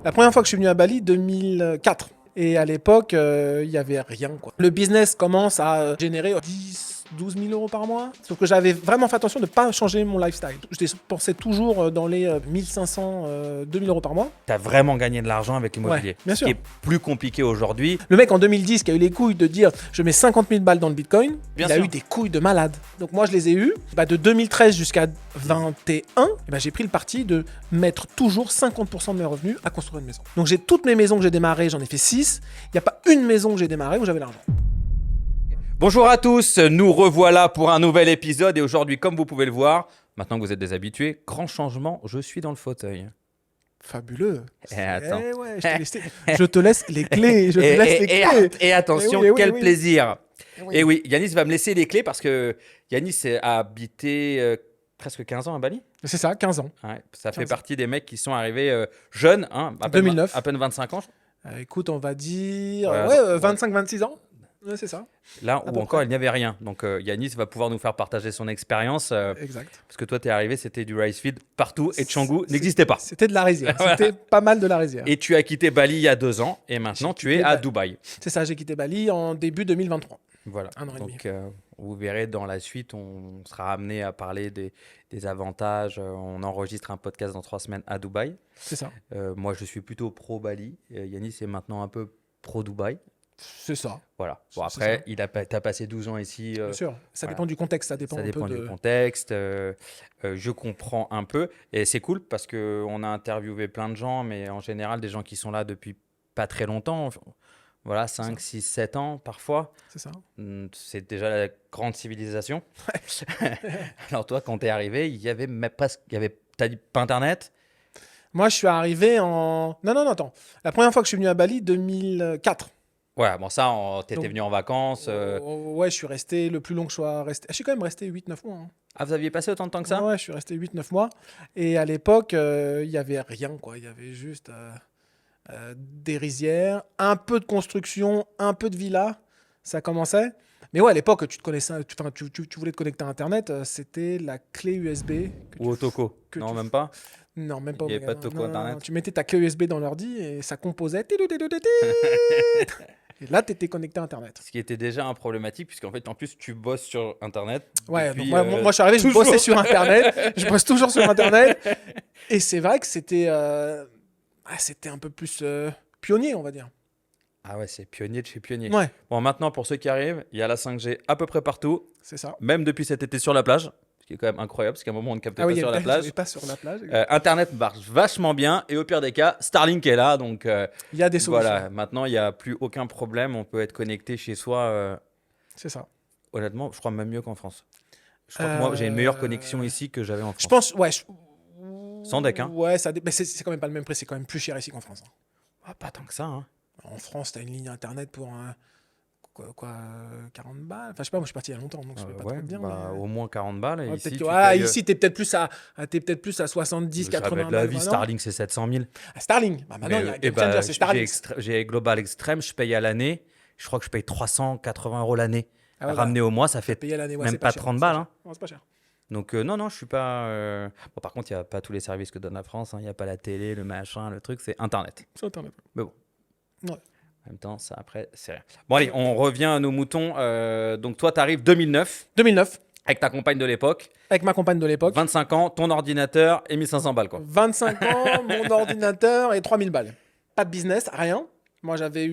La première fois que je suis venu à Bali, 2004. Et à l'époque, il n'y avait rien, quoi. Le business commence à générer 12 000 euros par mois. Sauf que j'avais vraiment fait attention de ne pas changer mon lifestyle. Je dépensais toujours dans les 1500, 2000 euros par mois. Tu as vraiment gagné de l'argent avec l'immobilier. Ouais, bien Ce sûr. qui est plus compliqué aujourd'hui. Le mec en 2010 qui a eu les couilles de dire je mets 50 000 balles dans le bitcoin, Bien il a sûr. eu des couilles de malade. Donc moi je les ai eues. De 2013 jusqu'à 2021, j'ai pris le parti de mettre toujours 50% de mes revenus à construire une maison. Donc j'ai toutes mes maisons que j'ai démarrées, j'en ai fait 6. Il n'y a pas une maison que j'ai démarrée où j'avais l'argent. Bonjour à tous, nous revoilà pour un nouvel épisode et aujourd'hui, comme vous pouvez le voir, maintenant que vous êtes des habitués, grand changement, je suis dans le fauteuil. Fabuleux. Attends. Ouais, je te laisse les clés. Je te laisse les clés. Et attention, Eh oui, quel oui. plaisir. Oui. Et oui, Yanis va me laisser les clés parce que Yanis a habité presque 15 ans à Bali. C'est ça, 15 ans. Ouais, ça fait 15 ans. partie des mecs qui sont arrivés jeunes, à peine 2009. à peine 25 ans. Écoute, on va dire Ouais, 25-26 ans. Ouais, c'est ça. Là À où peu encore près. il n'y avait rien. Donc Yanis va pouvoir nous faire partager son expérience. Exact. Parce que toi, tu es arrivé, c'était du rice feed partout et Canggu n'existait pas. C'était de la rizière. Voilà. C'était pas mal de la rizière. Et tu as quitté Bali il y a 2 ans et maintenant J'ai tu es quitté à Bali. Dubaï. C'est ça, j'ai quitté Bali en début 2023. Voilà. Un an et demi. Donc vous verrez dans la suite, on sera amené à parler des avantages. On enregistre un podcast dans 3 semaines à Dubaï. C'est ça. Moi, je suis plutôt pro Bali. Yanis est maintenant un peu pro Dubaï. C'est ça. Voilà. Bon, C'est après, ça. tu as passé 12 ans ici. Bien sûr. Ça voilà. dépend du contexte. Ça dépend Ça un dépend peu du de... contexte. Je comprends un peu. Et c'est cool parce qu'on a interviewé plein de gens, mais en général, des gens qui sont là depuis pas très longtemps. Voilà, 5, 6, 7 ans parfois. C'est ça. C'est déjà la grande civilisation. Alors toi, quand tu es arrivé, il y avait même presque... T'as dit pas Internet? Moi, je suis arrivé en... Non, attends. La première fois que je suis venu à Bali, 2004. Ouais, bon ça, t'étais Donc, venu en vacances. Ouais, je suis resté le plus long que je sois resté. Je suis quand même resté 8-9 mois. Hein. Ah, vous aviez passé autant de temps que ça? Ouais, je suis resté 8-9 mois. Et à l'époque, il n'y avait rien, quoi. Il y avait juste des rizières, un peu de construction, un peu de villa. Ça commençait. Mais ouais, à l'époque, tu voulais te connecter à Internet, c'était la clé USB. Ou Otoko? que Non, tu- même pas? Non, même pas. Il y avait Omega, pas de non. toco Non, non, Internet? non. Tu mettais ta clé USB dans l'ordi et ça composait. Et là, tu étais connecté à Internet. Ce qui était déjà un problématique, puisqu'en fait, en plus, tu bosses sur Internet. Ouais, depuis, donc moi, je suis arrivé, je toujours. bossais sur Internet. Je bosse toujours sur Internet. Et c'est vrai que c'était un peu plus pionnier, on va dire. Ah ouais, c'est pionnier de chez pionnier. Ouais, Bon, maintenant, pour ceux qui arrivent, il y a la 5G à peu près partout, c'est ça. même depuis cet été sur la plage, ce qui est quand même incroyable, parce qu'à un moment, on ne captait Ah pas oui, sur la il plage. n'y avait pas sur la plage. Internet marche vachement bien, et au pire des cas, Starlink est là, donc Il y a des solutions. voilà, maintenant, il n'y a plus aucun problème, on peut être connecté chez soi, C'est ça. honnêtement, je crois même mieux qu'en France. Je crois que moi, j'ai une meilleure connexion ici que j'avais en France. Je pense, ouais. Sans deck, hein. Ouais, mais c'est quand même pas le même prix. C'est quand même plus cher ici qu'en France. Hein. Ah, pas tant que ça, hein. En France, tu as une ligne Internet pour 40 balles. Enfin, je sais pas, moi je suis parti il y a longtemps, donc je ne peux pas Ouais, trop te dire. bah, mais- au moins 40 balles. Et Ouais, ici, peut-être tu que- payes, ici, t'es peut-être plus à 70, 80 jamais de la balles. vie, maintenant. Starlink, c'est 700 000. Ah, Starlink. Bah, maintenant, il y a Mais, Game Changer, c'est Starlink. j'ai Global Extreme, je paye à l'année. Je crois que je paye 380 € l'année. Ah ouais, Ramené au mois, ça fait payer à l'année, ouais, même c'est pas cher, 30 c'est balles. cher. Hein. Non, c'est pas cher. Donc non, je suis pas... Bon, par contre, il n'y a pas tous les services que donne la France. Il n'y a pas la télé, le machin, le truc, c'est Internet. C'est Internet. Mais bon. Ouais. En même temps, ça après, c'est rien. Bon, allez, on revient à nos moutons. Donc toi, tu arrives 2009 2009, avec ta compagne de l'époque. avec ma compagne de l'époque. 25 ans, ton ordinateur et 1500 balles, quoi. 25 ans, mon ordinateur et 3000 balles. Pas de business, rien. Moi, j'avais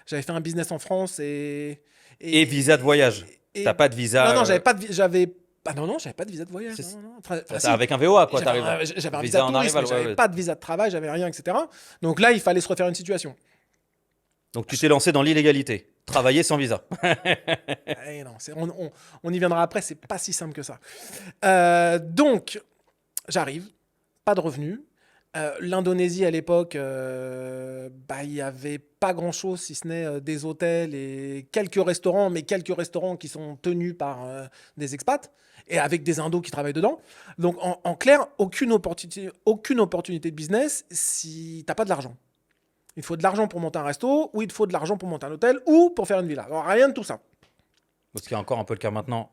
fait un business en France et visa de voyage. et- T'as pas de visa. Non, j'avais pas de j'avais ah non, j'avais pas de visa de voyage. C'est- Non, non. Enfin, C'est si. avec un VOA, quoi, J'avais t'arrives. j'avais un Visa visa en de tourisme, arrival, mais j'avais ouais. pas de visa de travail, j'avais rien, etc. Donc là, il fallait se refaire une situation. Donc tu t'es lancé dans l'illégalité. Travailler sans visa. Eh non, on y viendra après, c'est pas si simple que ça. Donc, j'arrive, pas de revenus. L'Indonésie, à l'époque, il n'y avait pas grand-chose, si ce n'est des hôtels et quelques restaurants, mais quelques restaurants qui sont tenus par des expats et avec des indos qui travaillent dedans. Donc, en clair, aucune opportunité de business si tu n'as pas de l'argent. Il faut de l'argent pour monter un resto, ou il te faut de l'argent pour monter un hôtel, ou pour faire une villa. Alors, rien de tout ça. Ce qui est encore un peu le cas maintenant.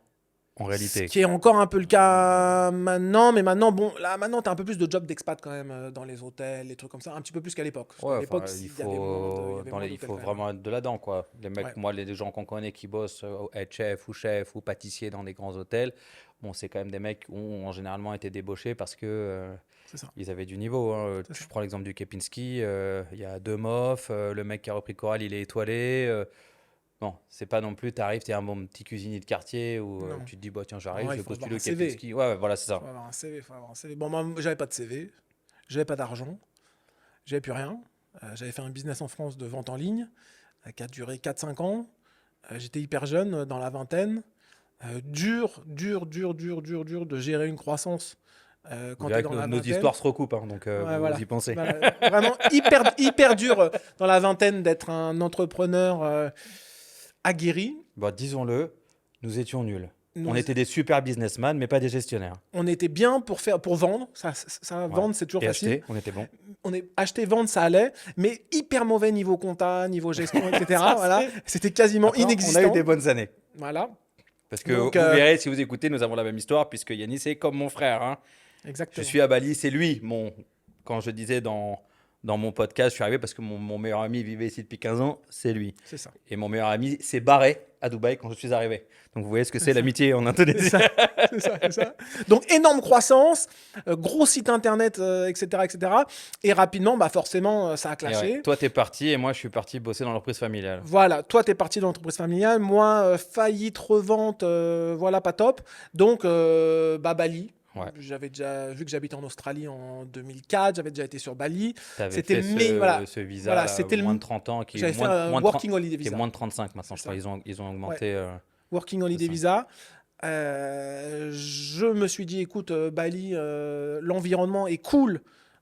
en Ce réalité. qui est encore un peu le cas maintenant, mais maintenant, bon, là, maintenant, tu as un peu plus de jobs d'expat quand même dans les hôtels, les trucs comme ça, un petit peu plus qu'à l'époque. Parce Ouais, qu'à enfin, l'époque, il y avait moins il d'hôtels faut quand même. vraiment être de là-dedans, quoi. Les Ouais, mecs, moi, les gens qu'on connaît qui bossent être chef ou pâtissier dans des grands hôtels, bon, c'est quand même des mecs qui ont généralement été débauchés parce que c'est ça. ils avaient du niveau, hein. C'est ça. Je prends l'exemple du Kepinski, il y a deux mofs, le mec qui a repris Coral, il est étoilé. Non, c'est pas non plus, t'arrives, t'es un bon petit cuisinier de quartier où Non. tu te dis, bah tiens, j'arrive, Non, je il vais faut avoir postuler un au CV. Kepinski. Ouais, ouais, voilà, c'est Il ça. faut avoir un CV, il faut avoir un CV. Bon, moi, j'avais pas de CV, j'avais pas d'argent, j'avais plus rien. J'avais fait un business en France de vente en ligne qui a duré 4 5 ans. J'étais hyper jeune, dans la vingtaine. Dur de gérer une croissance Vous quand tu es verrez dans que la nos vingtaine. histoires se recoupent, hein, donc Ouais, vous voilà. y pensez. Voilà. Vraiment hyper dur dans la vingtaine d'être un entrepreneur aguerri. Bah, disons-le, nous étions nuls. On Nous, était des super businessmen, mais pas des gestionnaires. on était bien pour vendre. Ça, Ouais. vendre, c'est toujours Et facile. acheter, on était bon. On est acheter, vendre, ça allait, mais hyper mauvais niveau compta, niveau gestion, etc. Ça, Voilà. C'était quasiment Après, on a eu inexistant. des bonnes années. Voilà. Parce que Donc, vous verrez, si vous écoutez, nous avons la même histoire, puisque Yannis est comme mon frère, hein. Je exactement. suis à Bali, c'est lui, quand je disais dans mon podcast, je suis arrivé parce que mon meilleur ami vivait ici depuis 15 ans, c'est lui. C'est ça. Et mon meilleur ami s'est barré à Dubaï quand je suis arrivé. Donc vous voyez ce que C'est c'est ça. l'amitié en C'est Indonésie. ça, c'est ça. Donc énorme croissance, gros site internet, etc., etc. Et rapidement, bah forcément, ça a Et ouais, clashé. toi t'es parti et moi je suis parti bosser dans l'entreprise familiale. Voilà, toi, tu es parti dans l'entreprise familiale. Moi, faillite, revente, voilà, pas top. Donc, bah, Bali. Ouais. J'avais déjà vu que j'habitais en Australie en 2004, j'avais déjà été sur Bali. T'avais C'était fait voilà, ce visa voilà, là, c'était moins de 30 ans, qui est j'avais fait un moins de 30 working holiday qui est visa. moins de 35 maintenant, C'est je crois. ça. Ils ont Ouais, augmenté working de holiday 5. visa. Je me suis dit, écoute, Bali, l'environnement est cool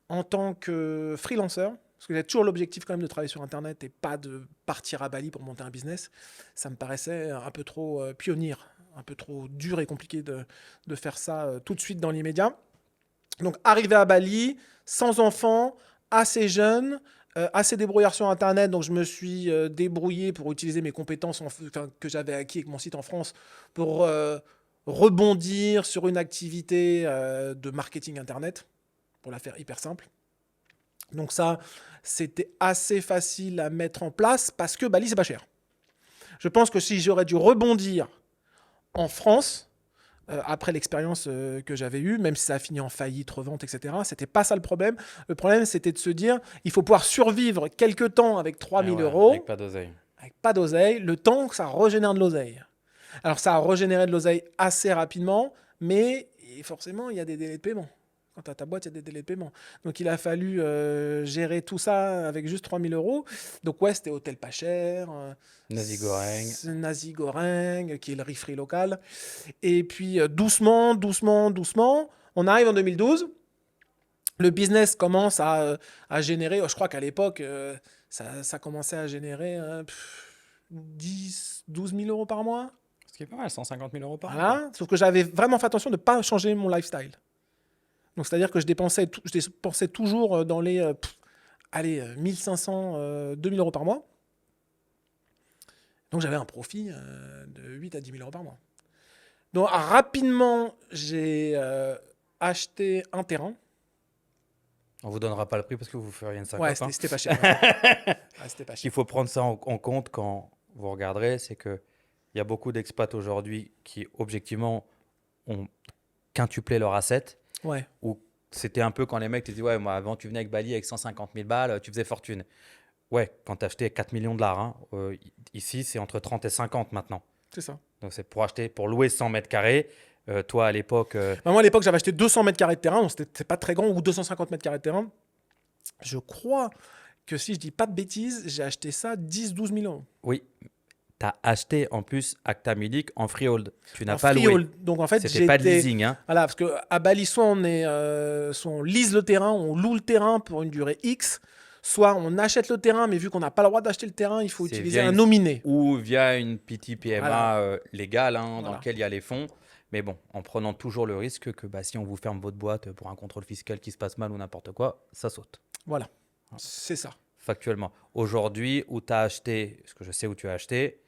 en tant que freelancer. Parce que j'ai toujours l'objectif quand même de travailler sur Internet et pas de partir à Bali pour monter un business. Ça me paraissait un peu trop pionnier, un peu trop dur et compliqué de faire ça tout de suite dans l'immédiat. Donc, arrivé à Bali, sans enfant, assez jeune, assez débrouillard sur Internet. Donc, je me suis débrouillé pour utiliser mes compétences que j'avais acquis avec mon site en France pour rebondir sur une activité de marketing Internet, pour la faire hyper simple. Donc, ça, c'était assez facile à mettre en place parce que Bali, c'est pas cher. Je pense que si j'aurais dû rebondir en France, après l'expérience que j'avais eue, même si ça a fini en faillite, revente, etc. C'était pas ça le problème. Le problème, c'était de se dire, il faut pouvoir survivre quelques temps avec 3000 Ouais, euros, avec pas d'oseille. avec pas d'oseille, le temps que ça régénère de l'oseille. Alors, ça a régénéré de l'oseille assez rapidement, mais forcément, il y a des délais de paiement. Quand tu as ta boîte, il y a des délais de paiement. Donc, il a fallu gérer tout ça avec juste 3000 euros. Donc, ouais, c'était hôtel pas cher. Nasi goreng. Nasi goreng, qui est le riz frit local. Et puis, doucement, on arrive en 2012. Le business commence à générer, je crois qu'à l'époque, ça commençait à générer 10, 12 000 euros par mois. Ce qui est pas mal, 150 000 euros par an, quoi. Voilà. Sauf que j'avais vraiment fait attention de ne pas changer mon lifestyle. Donc, c'est-à-dire que je dépensais toujours dans les 1500, 2000 euros par mois. Donc, j'avais un profit de 8 à 10 000 euros par mois. Donc, rapidement, j'ai acheté un terrain. On vous donnera pas le prix parce que vous feriez une 50. Ouais, Hein. c'était pas cher. Ouais, c'était pas Ce qu'il cher. faut prendre ça en compte quand vous regarderez, c'est qu'il y a beaucoup d'expats aujourd'hui qui, objectivement, ont quintuplé leur asset. Ouais, Ou c'était un peu quand les mecs te disaient, ouais, moi, avant, tu venais avec Bali avec 150 000 balles, tu faisais fortune. Ouais, quand tu achetais 4 millions de dollars, hein, ici, c'est entre 30 et 50 maintenant. c'est ça. Donc, c'est pour louer 100 mètres carrés. Toi, à l'époque, Bah, moi, à l'époque, j'avais acheté 200 mètres carrés de terrain, donc c'était pas très grand, ou 250 mètres carrés de terrain. Je crois que si je dis pas de bêtises, j'ai acheté ça 10-12 000 euros. oui, tu as acheté en plus Acta Milik en freehold. Tu n'as En pas loué. freehold. Donc en fait, C'était pas de leasing. Hein. Voilà, parce qu'à Bali, soit on lise le terrain, on loue le terrain pour une durée X, soit on achète le terrain, mais vu qu'on n'a pas le droit d'acheter le terrain, il faut C'est utiliser via un nominé. Ou via une petite PMA Voilà. légale hein, dans Voilà. laquelle il y a les fonds. Mais bon, en prenant toujours le risque que si on vous ferme votre boîte pour un contrôle fiscal qui se passe mal ou n'importe quoi, ça saute. Voilà, c'est ça. Factuellement. Aujourd'hui, où tu as acheté, parce que je sais où tu as acheté,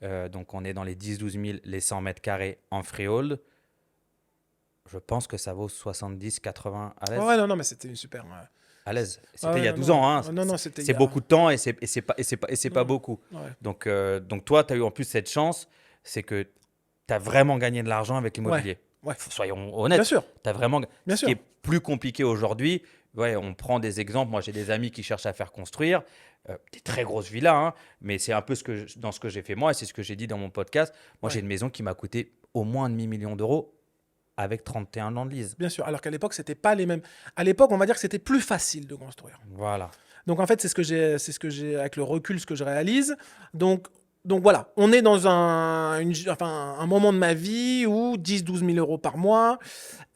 Donc on est dans les 10-12 000 les 100 mètres carrés en freehold. Je pense que ça vaut 70-80 à Ouais, ouais, l'aise. non, mais c'était une super. À l'aise. Ouais, C'était il ouais, y a non, 12 non, ans, hein. non, non, c'était il y C'est a. beaucoup de temps et c'est pas Non, beaucoup. ouais, Donc toi, tu as eu en plus cette chance, c'est que tu as vraiment gagné de l'argent avec ouais, l'immobilier. ouais. Soyons Bien honnêtes, sûr, tu as vraiment. bien Ce qui sûr. est plus compliqué aujourd'hui, ouais, on prend des exemples. Moi, j'ai des amis qui cherchent à faire construire des très grosses villas, hein, mais c'est un peu dans ce que j'ai fait moi et c'est ce que j'ai dit dans mon podcast. Moi, j'ai Ouais, une maison qui m'a coûté au moins un demi-million d'euros avec 31 ans de lease. bien sûr. Alors qu'à l'époque, c'était pas les mêmes. À l'époque, on va dire que c'était plus facile de construire. Voilà. Donc en fait, c'est ce que j'ai avec le recul, ce que je réalise. Donc, donc voilà, on est dans un moment de ma vie où 10-12 000 euros par mois,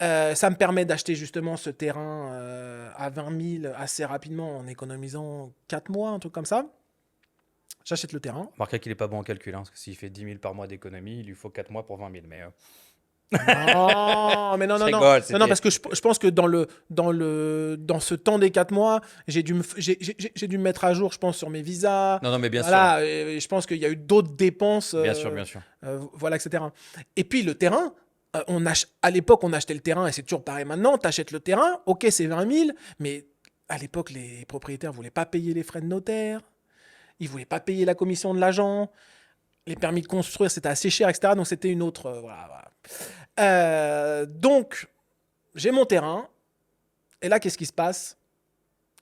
ça me permet d'acheter justement ce terrain à 20 000 assez rapidement en économisant 4 mois, un truc comme ça. J'achète le terrain. Remarquez qu'il n'est pas bon en calcul, hein, parce que s'il fait 10 000 par mois d'économie, il lui faut 4 mois pour 20 000. Mais Non, mais non, je non, non. rigole, Non, non, c'était. parce que je pense que dans ce temps des 4 mois, j'ai dû me mettre à jour, je pense, sur mes visas. Non, non, mais bien sûr. Voilà, et je pense qu'il y a eu d'autres dépenses, Bien sûr, bien sûr. voilà, etc. Et puis le terrain, à l'époque, on achetait le terrain, et c'est toujours pareil maintenant, tu achètes le terrain, ok, c'est 20 000, mais à l'époque, les propriétaires ne voulaient pas payer les frais de notaire, ils ne voulaient pas payer la commission de l'agent, les permis de construire, c'était assez cher, etc. Donc c'était une autre... voilà, voilà. Donc, j'ai mon terrain. Et là, qu'est-ce qui se passe?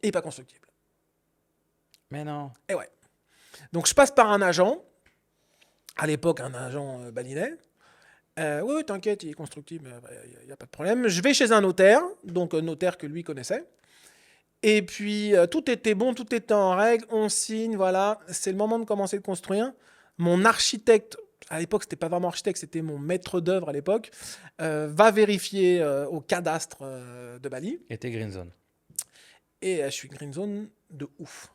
Il n'est pas constructible. Mais non. Et ouais. Donc, je passe par un agent. À l'époque, un agent balinais. Oui, oui, t'inquiète, il est constructible. Il n'y a pas de problème. Je vais chez un notaire. Donc, un notaire que lui connaissait. Et puis, tout était bon, tout était en règle. On signe, voilà. C'est le moment de commencer de construire. Mon architecte, à l'époque, c'était pas vraiment architecte, c'était mon maître d'œuvre à l'époque, va vérifier au cadastre de Bali. Et t'es Green Zone. Et je suis green zone de ouf.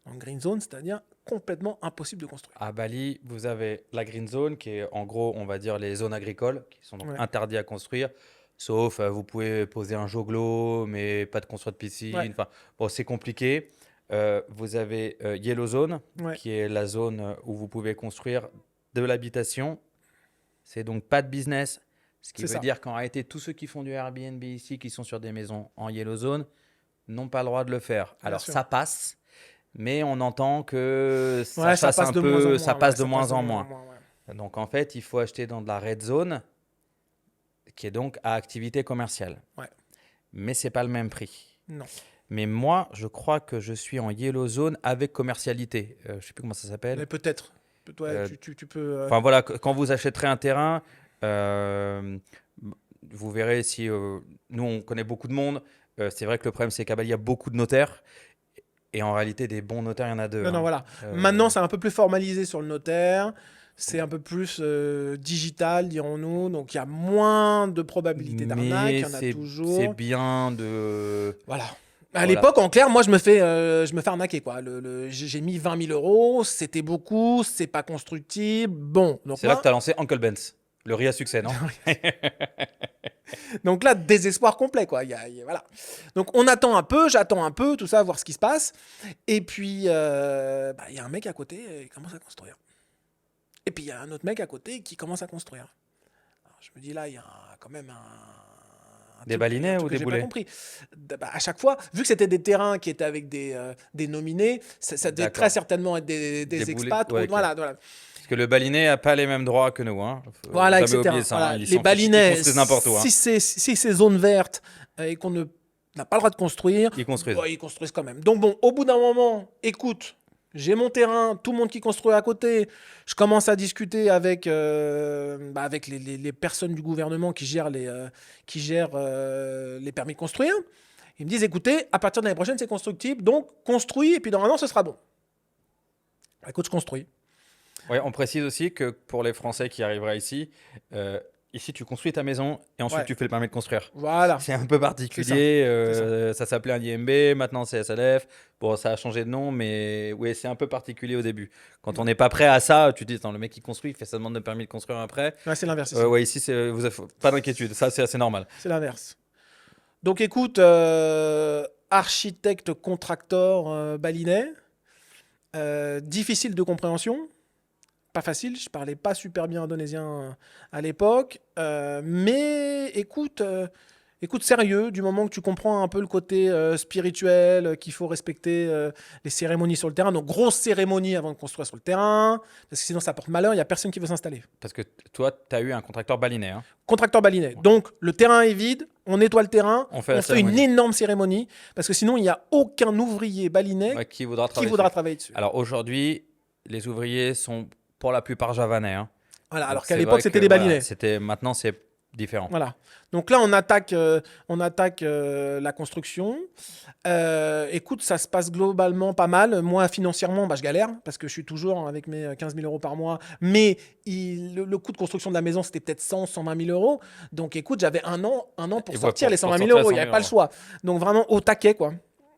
En green zone, c'est-à-dire complètement impossible de construire. À Bali, vous avez la Green Zone, qui est en gros, on va dire, les zones agricoles, qui sont donc Ouais. interdites à construire. Sauf, vous pouvez poser un joglo, mais pas de construire de piscine. Ouais. Enfin, bon, c'est compliqué. Vous avez Yellow Zone, Ouais. qui est la zone où vous pouvez construire de l'habitation. C'est donc pas de business. Ce qui C'est veut ça. dire qu'en réalité, tous ceux qui font du Airbnb ici, qui sont sur des maisons en Yellow Zone, n'ont pas le droit de le faire. Bien Alors, sûr. ça passe, mais on entend que ça Ouais, ça chasse passe un de moins en peu, moins. ça Ouais, passe de ça passe moins de en moins en moins. moins. Ouais. Donc, en fait, il faut acheter dans de la red zone, qui est donc à activité commerciale. Ouais. Mais c'est pas le même prix. Non. Mais moi, je crois que je suis en yellow zone avec commercialité. Je sais plus comment ça s'appelle. Mais peut-être. Ouais, Euh, tu peux. Enfin voilà, quand vous achèterez un terrain, euh, vous verrez si nous on connaît beaucoup de monde. C'est vrai que le problème c'est qu'à Bali il y a beaucoup de notaires et en réalité des bons notaires il y en a deux, Non, non, hein. voilà. Maintenant, c'est un peu plus formalisé sur le notaire. C'est un peu plus digital, dirons-nous. Donc, il y a moins de probabilité d'arnaque. Il Mais y en a c'est toujours. bien de Voilà. À voilà. l'époque, en clair, moi, je me fais arnaquer, quoi. J'ai mis 20 000 euros, c'était beaucoup, c'est pas constructible. Bon, donc C'est là que moi, tu as lancé Uncle Ben's, le riz à succès, non? donc là, désespoir complet, quoi. Voilà. Donc on attend un peu, j'attends un peu, tout ça, voir ce qui se passe. Et puis, il y a un mec à côté, il commence à construire. Et puis, il y a un autre mec à côté qui commence à construire. Alors, je me dis, là, il y a quand même Des il y a un balinais truc ou que des j'ai pas boulets? compris. À chaque fois, vu que c'était des terrains qui étaient avec des nominés, ça devait très D'accord. certainement être Des des boulets, expats. ouais, ok. Voilà, voilà. Parce que le baliné a pas les mêmes droits que nous, hein. Faut Voilà, jamais oublier etc. ça, hein. Voilà. Ils Les s'en fichent, ils balinais, construisent n'importe où, hein. si c'est zone verte et qu'on n'a pas le droit de construire, Ils construisent. ils construisent quand même. Donc bon, au bout d'un moment, écoute, j'ai mon terrain, tout le monde qui construit à côté, je commence à discuter avec les personnes du gouvernement qui gèrent les permis de construire. Ils me disent, écoutez, à partir de l'année prochaine, c'est constructible, donc construis, et puis dans un an, ce sera bon. Écoute, je construis. Ouais, on précise aussi que pour les Français qui arriveraient ici, ici tu construis ta maison et ensuite Ouais. tu fais le permis de construire. Voilà. C'est un peu particulier. Ça s'appelait un IMB, maintenant c'est SLF. Bon, ça a changé de nom, mais oui, c'est un peu particulier au début. Quand on n'est pas prêt à ça, tu te dis, attends, le mec qui construit, il fait sa demande de permis de construire après. Ouais, c'est l'inverse ici. Ouais, ici, vous avez pas d'inquiétude, ça c'est assez normal. C'est l'inverse. Donc écoute, architecte contracteur balinais, difficile de compréhension, pas facile. Je parlais pas super bien indonésien à l'époque. Mais écoute, sérieux, du moment que tu comprends un peu le côté spirituel, qu'il faut respecter les cérémonies sur le terrain. Donc, grosse cérémonie avant de construire sur le terrain, parce que sinon ça porte malheur, il n'y a personne qui veut s'installer. Parce que toi, tu as eu un contracteur balinais. Hein. Contracteur balinais. Donc, le terrain est vide, on nettoie le terrain, On fait la fait une cérémonie. énorme cérémonie, parce que sinon, il n'y a aucun ouvrier balinais Ouais, qui voudra qui travailler voudra dessus. travailler dessus. Alors aujourd'hui, les ouvriers sont pour la plupart javanais. Hein. Voilà, Donc, alors qu'à c'est l'époque, vrai c'était que, des voilà, balinais. maintenant, c'est différent. Voilà. Donc là, on attaque la construction. Écoute, ça se passe globalement pas mal. Moi, financièrement, je galère parce que je suis toujours avec mes 15 000 euros par mois. Mais le coût de construction de la maison, c'était peut-être 100, 120 000 euros. Donc écoute, j'avais un an pour Et sortir pour- les 120 pour 000 sortir euros. Il les n'y avait 100 000 pas le euros. choix. Donc vraiment au taquet, quoi.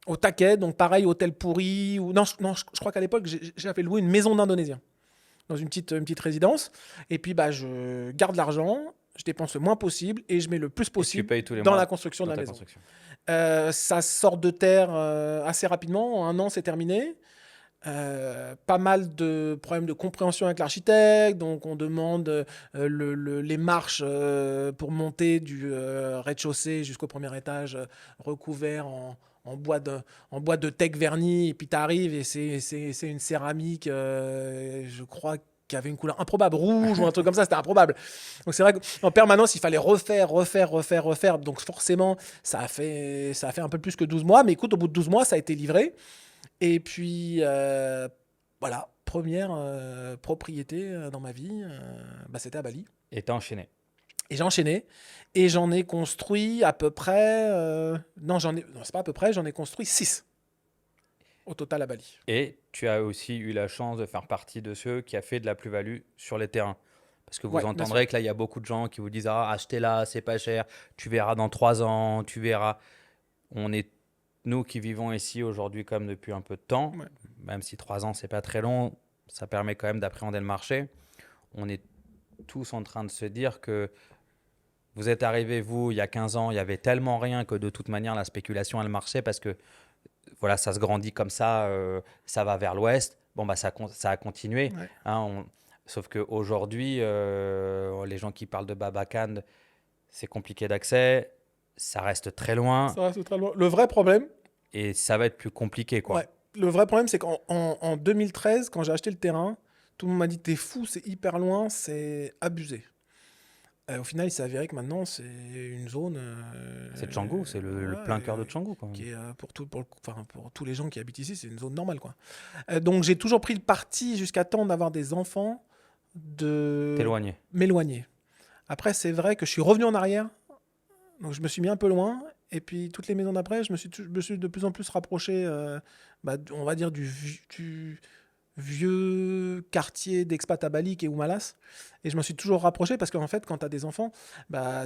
Au taquet. Donc pareil, hôtel pourri. Ou... Non, je crois qu'à l'époque, j'avais loué une maison d'Indonésien dans une petite résidence. Et puis, je garde l'argent, je dépense le moins possible et je mets le plus Et tu possible payes tous les dans mois la construction de dans la ta maison. construction. Ça sort de terre assez rapidement. En un an, c'est terminé. Pas mal de problèmes de compréhension avec l'architecte. Donc, on demande les marches pour monter du rez-de-chaussée jusqu'au premier étage recouvert en bois de teck verni. Et puis, tu arrives et c'est une céramique, je crois, qui avait une couleur improbable, rouge ou un truc comme ça. C'était improbable. Donc, c'est vrai qu'en permanence, il fallait refaire. Donc, forcément, ça a fait un peu plus que 12 mois. Mais écoute, au bout de 12 mois, ça a été livré. Et puis, voilà, première propriété dans ma vie, c'était à Bali. Et t'as enchaîné. Et j'ai enchaîné. Et j'en ai construit à peu près... non, c'est pas à peu près, j'en ai construit 6 au total à Bali. Et tu as aussi eu la chance de faire partie de ceux qui a fait de la plus-value sur les terrains. Parce que vous Ouais, bien sûr. entendrez que là, il y a beaucoup de gens qui vous disent ah, achetez là, c'est pas cher, tu verras dans 3 ans, tu verras. On est, nous qui vivons ici aujourd'hui comme depuis un peu de temps, Ouais. même si 3 ans, c'est pas très long, ça permet quand même d'appréhender le marché. On est tous en train de se dire que vous êtes arrivés, vous, il y a 15 ans, il y avait tellement rien que de toute manière, la spéculation, elle marchait parce que voilà, ça se grandit comme ça va vers l'ouest. Bon, ça a continué. Ouais. Hein, sauf qu'aujourd'hui, les gens qui parlent de Babacan, c'est compliqué d'accès, ça reste très loin Ça reste très loin. Le vrai problème, et ça va être plus compliqué, quoi. ouais, le vrai problème, c'est qu'en 2013, quand j'ai acheté le terrain, tout le monde m'a dit t'es fou, c'est hyper loin, c'est abusé. Au final, il s'est avéré que maintenant, c'est une zone. C'est Canggu, c'est le plein cœur de Canggu, quand même. Qui est pour tous les gens qui habitent ici, c'est une zone normale, quoi. Donc, j'ai toujours pris le parti jusqu'à temps d'avoir des enfants de T'éloigner. m'éloigner. Après, c'est vrai que je suis revenu en arrière, donc je me suis mis un peu loin. Et puis, toutes les maisons d'après, je me suis de plus en plus rapproché, on va dire, du vieux quartier d'expat à Bali qui est Oumalas. Et je m'en suis toujours rapproché parce qu'en fait, quand tu as des enfants,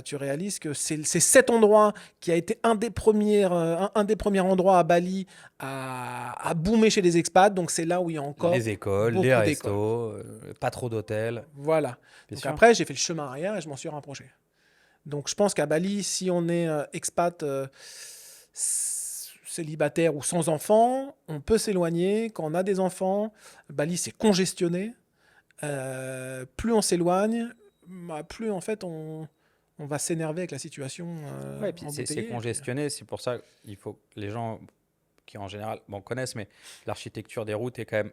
tu réalises que c'est cet endroit qui a été un des premiers endroits à Bali à boomer chez les expats. Donc c'est là où il y a encore Les écoles, beaucoup les d'écoles. restos, pas trop d'hôtels. Voilà. Bien Donc sûr. après, j'ai fait le chemin arrière et je m'en suis rapproché. Donc je pense qu'à Bali, si on est expat célibataire ou sans enfants, on peut s'éloigner. Quand on a des enfants, Bali, c'est congestionné. Plus on s'éloigne, plus en fait on va s'énerver avec la situation. Ouais, et puis c'est embouteillée. congestionné, c'est pour ça qu'il faut que les gens qui en général connaissent, mais l'architecture des routes est quand même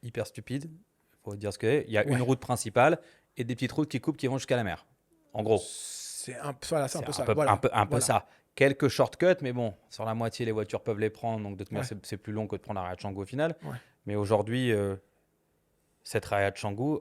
hyper stupide. Il faut dire ce que c'est. Il y a une Ouais. route principale et des petites routes qui coupent qui vont jusqu'à la mer. En gros, C'est un peu ça. c'est Voilà. un peu Voilà. ça. Quelques shortcuts, mais bon, sur la moitié, les voitures peuvent les prendre. Donc, de toute manière, Ouais. c'est plus long que de prendre la Canggu au final. Ouais. Mais aujourd'hui, cette Canggu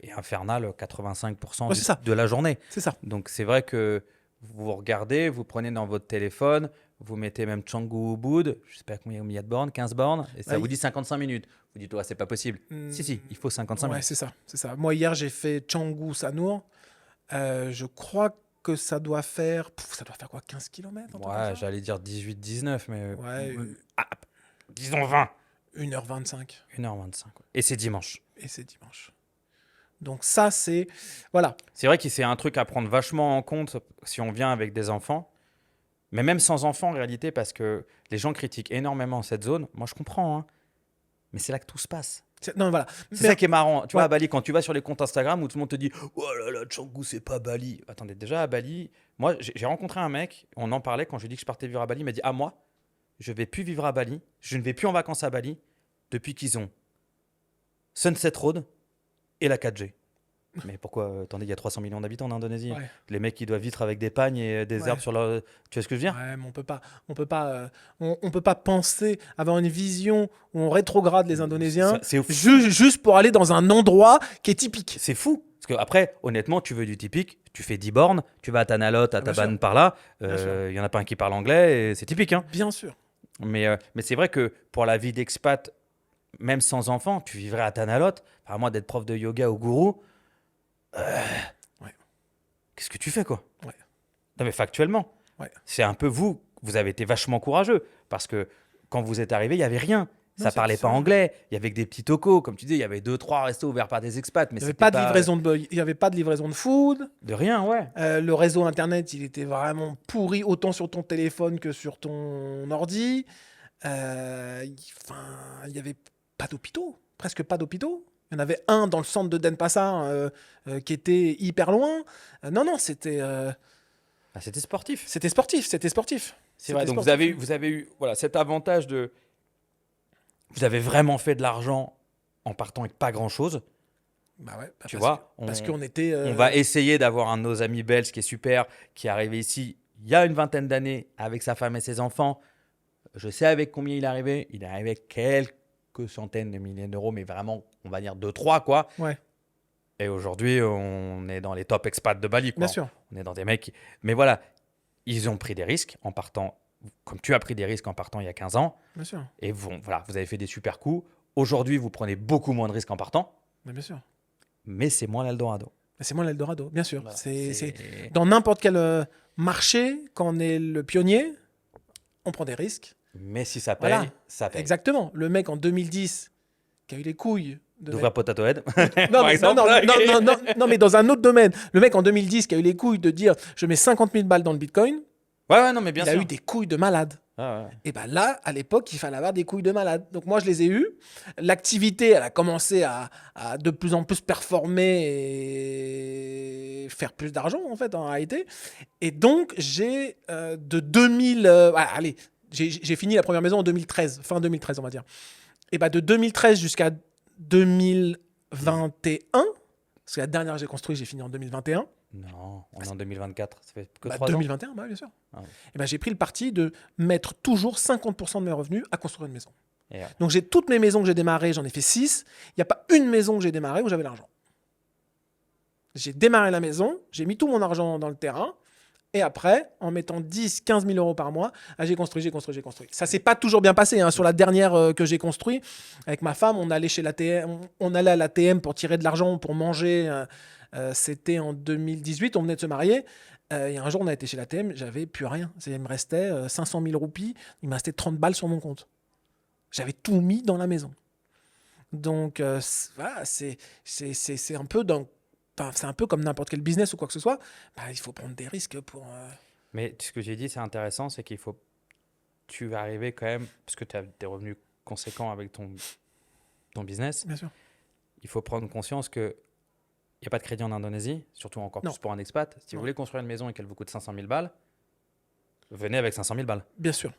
est infernale 85% Ouais, c'est ça. de la journée. C'est ça. Donc, c'est vrai que vous regardez, vous prenez dans votre téléphone, vous mettez même Canggu Ubud, je sais pas combien il y a de bornes, 15 bornes, et ça Ouais, vous dit 55 minutes. Vous dites, ouais, c'est pas possible. Si, il faut 55 Ouais, minutes. c'est ça. Moi, hier, j'ai fait Canggu Sanur. Je crois que ça doit faire quoi, 15 km? Ouais, j'allais dire 18-19, mais Ouais, ah, disons 20. 1h25. 1h25. Et c'est dimanche. Et c'est dimanche. Donc ça, c'est... Voilà. C'est vrai que c'est un truc à prendre vachement en compte si on vient avec des enfants, mais même sans enfants en réalité, parce que les gens critiquent énormément cette zone. Moi, je comprends, hein, mais c'est là que tout se passe. Non, voilà. C'est ça qui est marrant. Tu vois, Ouais. à Bali, quand tu vas sur les comptes Instagram où tout le monde te dit oh là là, Canggu, c'est pas Bali. Attendez, déjà à Bali, moi, j'ai rencontré un mec, on en parlait quand je lui ai dit que je partais vivre à Bali. Il m'a dit ah, moi, je vais plus vivre à Bali, je ne vais plus en vacances à Bali depuis qu'ils ont Sunset Road et la 4G. Mais pourquoi attendez, il y a 300 millions d'habitants en Indonésie. Ouais. Les mecs, ils doivent vivre avec des pagnes et des Ouais. herbes sur leur. Tu vois ce que je veux dire? Ouais, mais on peut pas penser, avoir une vision où on rétrograde les Indonésiens C'est fou. juste pour aller dans un endroit qui est typique. C'est fou. Parce que après, honnêtement, tu veux du typique, tu fais 10 bornes, tu vas à Tanalot, à bien Taban sûr. par là, Bien sûr. il y en a pas un qui parle anglais, et c'est typique. Hein. Bien sûr. Mais c'est vrai que pour la vie d'expat, même sans enfant, tu vivrais à Tanalot, à moins d'être prof de yoga ou gourou, Ouais. qu'est-ce que tu fais quoi? Ouais. Non mais factuellement, Ouais. c'est un peu vous avez été vachement courageux, parce que quand vous êtes arrivé, il n'y avait rien. Non, Ça parlait c'est pas ça. anglais, il y avait que des petits tocos, comme tu dis, il y avait 2-3 restos ouverts par des expats, mais Il n'y avait c'était pas de il y avait pas de livraison de food. de rien, ouais. Le réseau internet, il était vraiment pourri autant sur ton téléphone que sur ton ordi. Il y avait pas d'hôpitaux, presque pas d'hôpitaux. Il y en avait un dans le centre de Denpasar qui était hyper loin. Non, Ah, c'était sportif. c'était sportif, c'était sportif. C'est vrai, C'était donc sportif. vous avez eu voilà, cet avantage de. Vous avez vraiment fait de l'argent en partant avec pas grand-chose. Bah ouais, Tu parce vois, parce qu'on était. on va essayer d'avoir un de nos amis belges qui est super, qui est arrivé ici il y a une vingtaine d'années avec sa femme et ses enfants. Je sais avec combien il est arrivé. Il est arrivé avec quelques centaines de milliers d'euros, mais vraiment, on va dire 2-3, quoi. Ouais, Et aujourd'hui, on est dans les top expats de Bali, quoi. bien sûr, On est dans des mecs. Mais voilà, ils ont pris des risques en partant, comme tu as pris des risques en partant il y a 15 ans. bien sûr, Et voilà, vous avez fait des super coups. Aujourd'hui, vous prenez beaucoup moins de risques en partant, mais bien sûr. mais c'est moins l'Eldorado. Mais c'est moi l'Eldorado, bien sûr. Voilà, C'est dans n'importe quel marché, quand on est le pionnier, on prend des risques. Mais si ça paye, Voilà. ça paye. Exactement. Le mec en 2010 qui a eu les couilles de D'ouvrir Potato Head, non, par mais, non, exemple. non, mais dans un autre domaine. Le mec en 2010 qui a eu les couilles de dire je mets 50 000 balles dans le bitcoin, Ouais, non, mais bien il a sûr. eu des couilles de malade. Ah, ouais. Et ben là, à l'époque, il fallait avoir des couilles de malade. Donc moi, je les ai eues. L'activité, elle a commencé à de plus en plus performer et faire plus d'argent, en fait, en réalité. Et donc, j'ai de 2000... allez, j'ai fini la première maison en 2013, fin 2013, on va dire. Et ben de 2013 jusqu'à 2021, parce que la dernière que j'ai construite, j'ai fini en 2021. Non, on est en 2024. Ça fait que Bah, 3 ans. 2021, bah, bien sûr. Ah ouais. Et ben, j'ai pris le parti de mettre toujours 50% de mes revenus à construire une maison. Et, Donc j'ai toutes mes maisons que j'ai démarrées, j'en ai fait 6. Il n'y a pas une maison que j'ai démarrée où j'avais l'argent. J'ai démarré la maison, j'ai mis tout mon argent dans le terrain, et après, en mettant 10, 15 000 euros par mois, j'ai construit. Ça s'est pas toujours bien passé. Hein. Sur la dernière que j'ai construite, avec ma femme, on allait chez l'ATM, on allait à l'ATM pour tirer de l'argent, pour manger. C'était en 2018, on venait de se marier. Et un jour, on a été chez l'ATM, j'avais plus rien. Il me restait 500 000 roupies, il me restait 30 balles sur mon compte. J'avais tout mis dans la maison. Donc, voilà, c'est un peu c'est un peu comme n'importe quel business ou quoi que ce soit. Bah, il faut prendre des risques pour. Mais ce que j'ai dit, c'est intéressant, c'est qu'il faut. Tu vas arriver quand même, parce que tu as des revenus conséquents avec ton business, Bien sûr. il faut prendre conscience que il n'y a pas de crédit en Indonésie, surtout encore Non. plus pour un expat. Si vous Non. voulez construire une maison et qu'elle vous coûte 500 000 balles, venez avec 500 000 balles. Bien sûr.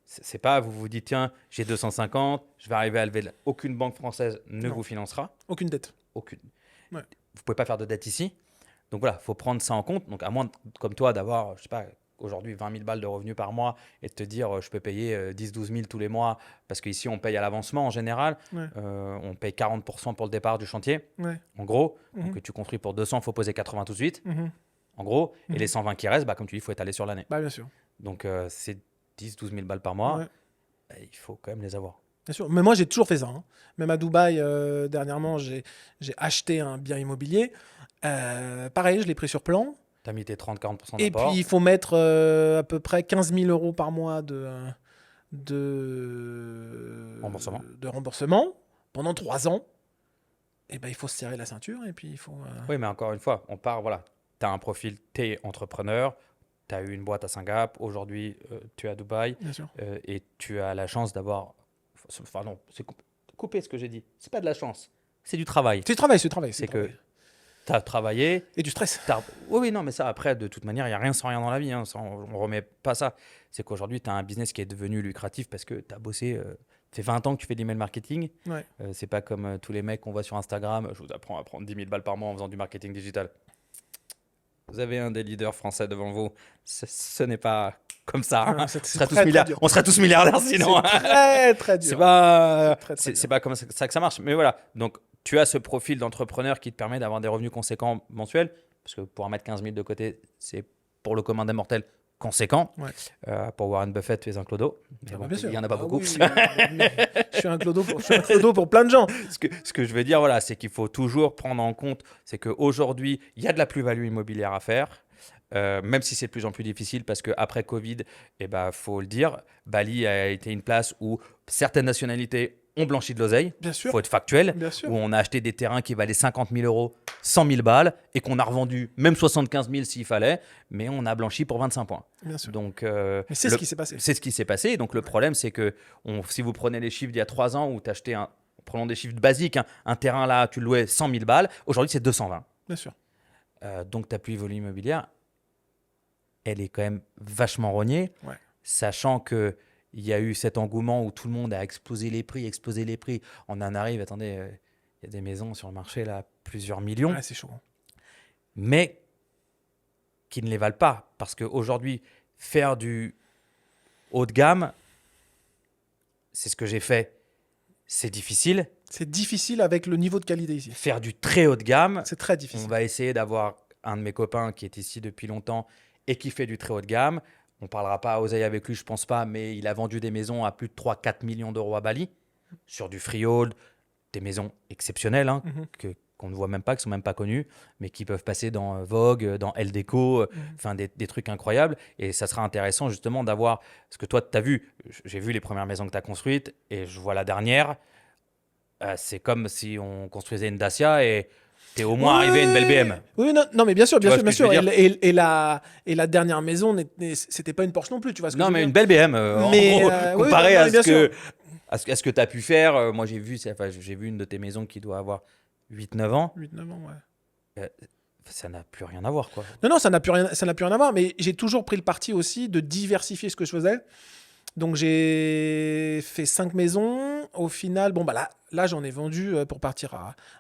C'est pas, vous vous dites, tiens, j'ai 250, je vais arriver à lever. Aucune banque française ne Non. vous financera. Aucune dette. Aucune. Ouais. Vous pouvez pas faire de dette ici. Donc voilà, il faut prendre ça en compte. Donc à moins, comme toi, d'avoir, je sais pas, aujourd'hui 20 000 balles de revenus par mois et de te dire, je peux payer 10-12 000 tous les mois, parce qu'ici, on paye à l'avancement en général. Ouais. On paye 40% pour le départ du chantier, Ouais. en gros. Mhm. Donc tu construis pour 200, il faut poser 80 tout de suite, Mhm. en gros. Mhm. Et les 120 qui restent, bah, comme tu dis, il faut étaler sur l'année. Bah, bien sûr. Donc c'est 10-12 000 balles par mois. Ouais. Et il faut quand même les avoir. Bien sûr. Mais moi, j'ai toujours fait ça. Hein. Même à Dubaï, dernièrement, j'ai acheté un bien immobilier. Pareil, je l'ai pris sur plan. Tu as mis tes 30-40% Et d'apport. puis, il faut mettre à peu près 15 000 euros par mois de Remboursement. de remboursement pendant 3 ans. Et ben, il faut se serrer la ceinture et puis il faut. Oui, mais encore une fois, on part, voilà. Tu as un profil, tu es entrepreneur, tu as eu une boîte à Singapour, aujourd'hui tu es à Dubaï Bien sûr. et tu as la chance d'avoir. Enfin, non, couper ce que j'ai dit. C'est pas de la chance. C'est du travail. C'est du travail, c'est du travail. C'est que tu as travaillé. Et du stress. Oui, non, mais ça, après, de toute manière, il n'y a rien sans rien dans la vie. Hein. On ne remet pas ça. C'est qu'aujourd'hui, tu as un business qui est devenu lucratif parce que tu as bossé. Ça fait 20 ans que tu fais de l'email marketing. Ouais. C'est pas comme tous les mecs qu'on voit sur Instagram. Je vous apprends à prendre 10 000 balles par mois en faisant du marketing digital. Vous avez un des leaders français devant vous. Ce n'est pas comme ça. Hein. On serait tous milliardaires sinon. C'est très, très dur. C'est pas comme ça que ça marche. Mais voilà. Donc, tu as ce profil d'entrepreneur qui te permet d'avoir des revenus conséquents mensuels. Parce que pour en mettre 15 000 de côté, c'est pour le commun des mortels conséquent. Ouais. Pour Warren Buffett, tu es un clodo. Ah bah bien sûr. Il n'y en a pas beaucoup. Oui, je suis un clodo pour plein de gens. Ce que je veux dire, voilà, c'est qu'il faut toujours prendre en compte, c'est qu'aujourd'hui, il y a de la plus-value immobilière à faire. Même si c'est de plus en plus difficile parce qu'après Covid, faut le dire, Bali a été une place où certaines nationalités ont blanchi de l'oseille. Bien sûr. Il faut être factuel. Bien sûr. Où on a acheté des terrains qui valaient 50 000 euros, 100 000 balles et qu'on a revendu même 75 000 s'il fallait, mais on a blanchi pour 25 points. Bien sûr. Donc, mais c'est ce qui s'est passé. C'est ce qui s'est passé. Donc, le problème, c'est que si vous prenez les chiffres d'il y a 3 ans où tu achetais prenons des chiffres basiques, un terrain là, tu le louais 100 000 balles, aujourd'hui, c'est 220. Bien sûr. Donc, ta plus-value immobilière, elle est quand même vachement rognée, sachant qu'il y a eu cet engouement où tout le monde a explosé les prix. On en arrive, attendez, il y a des maisons sur le marché là, plusieurs millions. Ouais, c'est chaud. Mais qui ne les valent pas. Parce qu'aujourd'hui, faire du haut de gamme, c'est ce que j'ai fait, c'est difficile. C'est difficile avec le niveau de qualité ici. Faire du très haut de gamme, c'est très difficile. On va essayer d'avoir un de mes copains qui est ici depuis longtemps et qui fait du très haut de gamme. On ne parlera pas à oseille avec lui, je ne pense pas, mais il a vendu des maisons à plus de 3-4 millions d'euros à Bali, sur du freehold, des maisons exceptionnelles, hein, qu'on ne voit même pas, qui ne sont même pas connues, mais qui peuvent passer dans Vogue, dans Elle Déco, des trucs incroyables. Et ça sera intéressant justement d'avoir, parce que toi, tu as vu, j'ai vu les premières maisons que tu as construites, et je vois la dernière, c'est comme si on construisait une Dacia et... T'es au moins arrivé à une belle BM. Oui, non, mais bien sûr. Et la dernière maison, c'était pas une Porsche non plus, tu vois ce que je veux dire. Mais une belle BM, comparé à ce que tu as pu faire. Moi, j'ai vu une de tes maisons qui doit avoir 8-9 ans. 8-9 ans, ouais. Ça n'a plus rien à voir, quoi. Non, ça n'a plus rien à voir, mais j'ai toujours pris le parti aussi de diversifier ce que je faisais. Donc, j'ai fait 5 maisons. Au final, là j'en ai vendu pour partir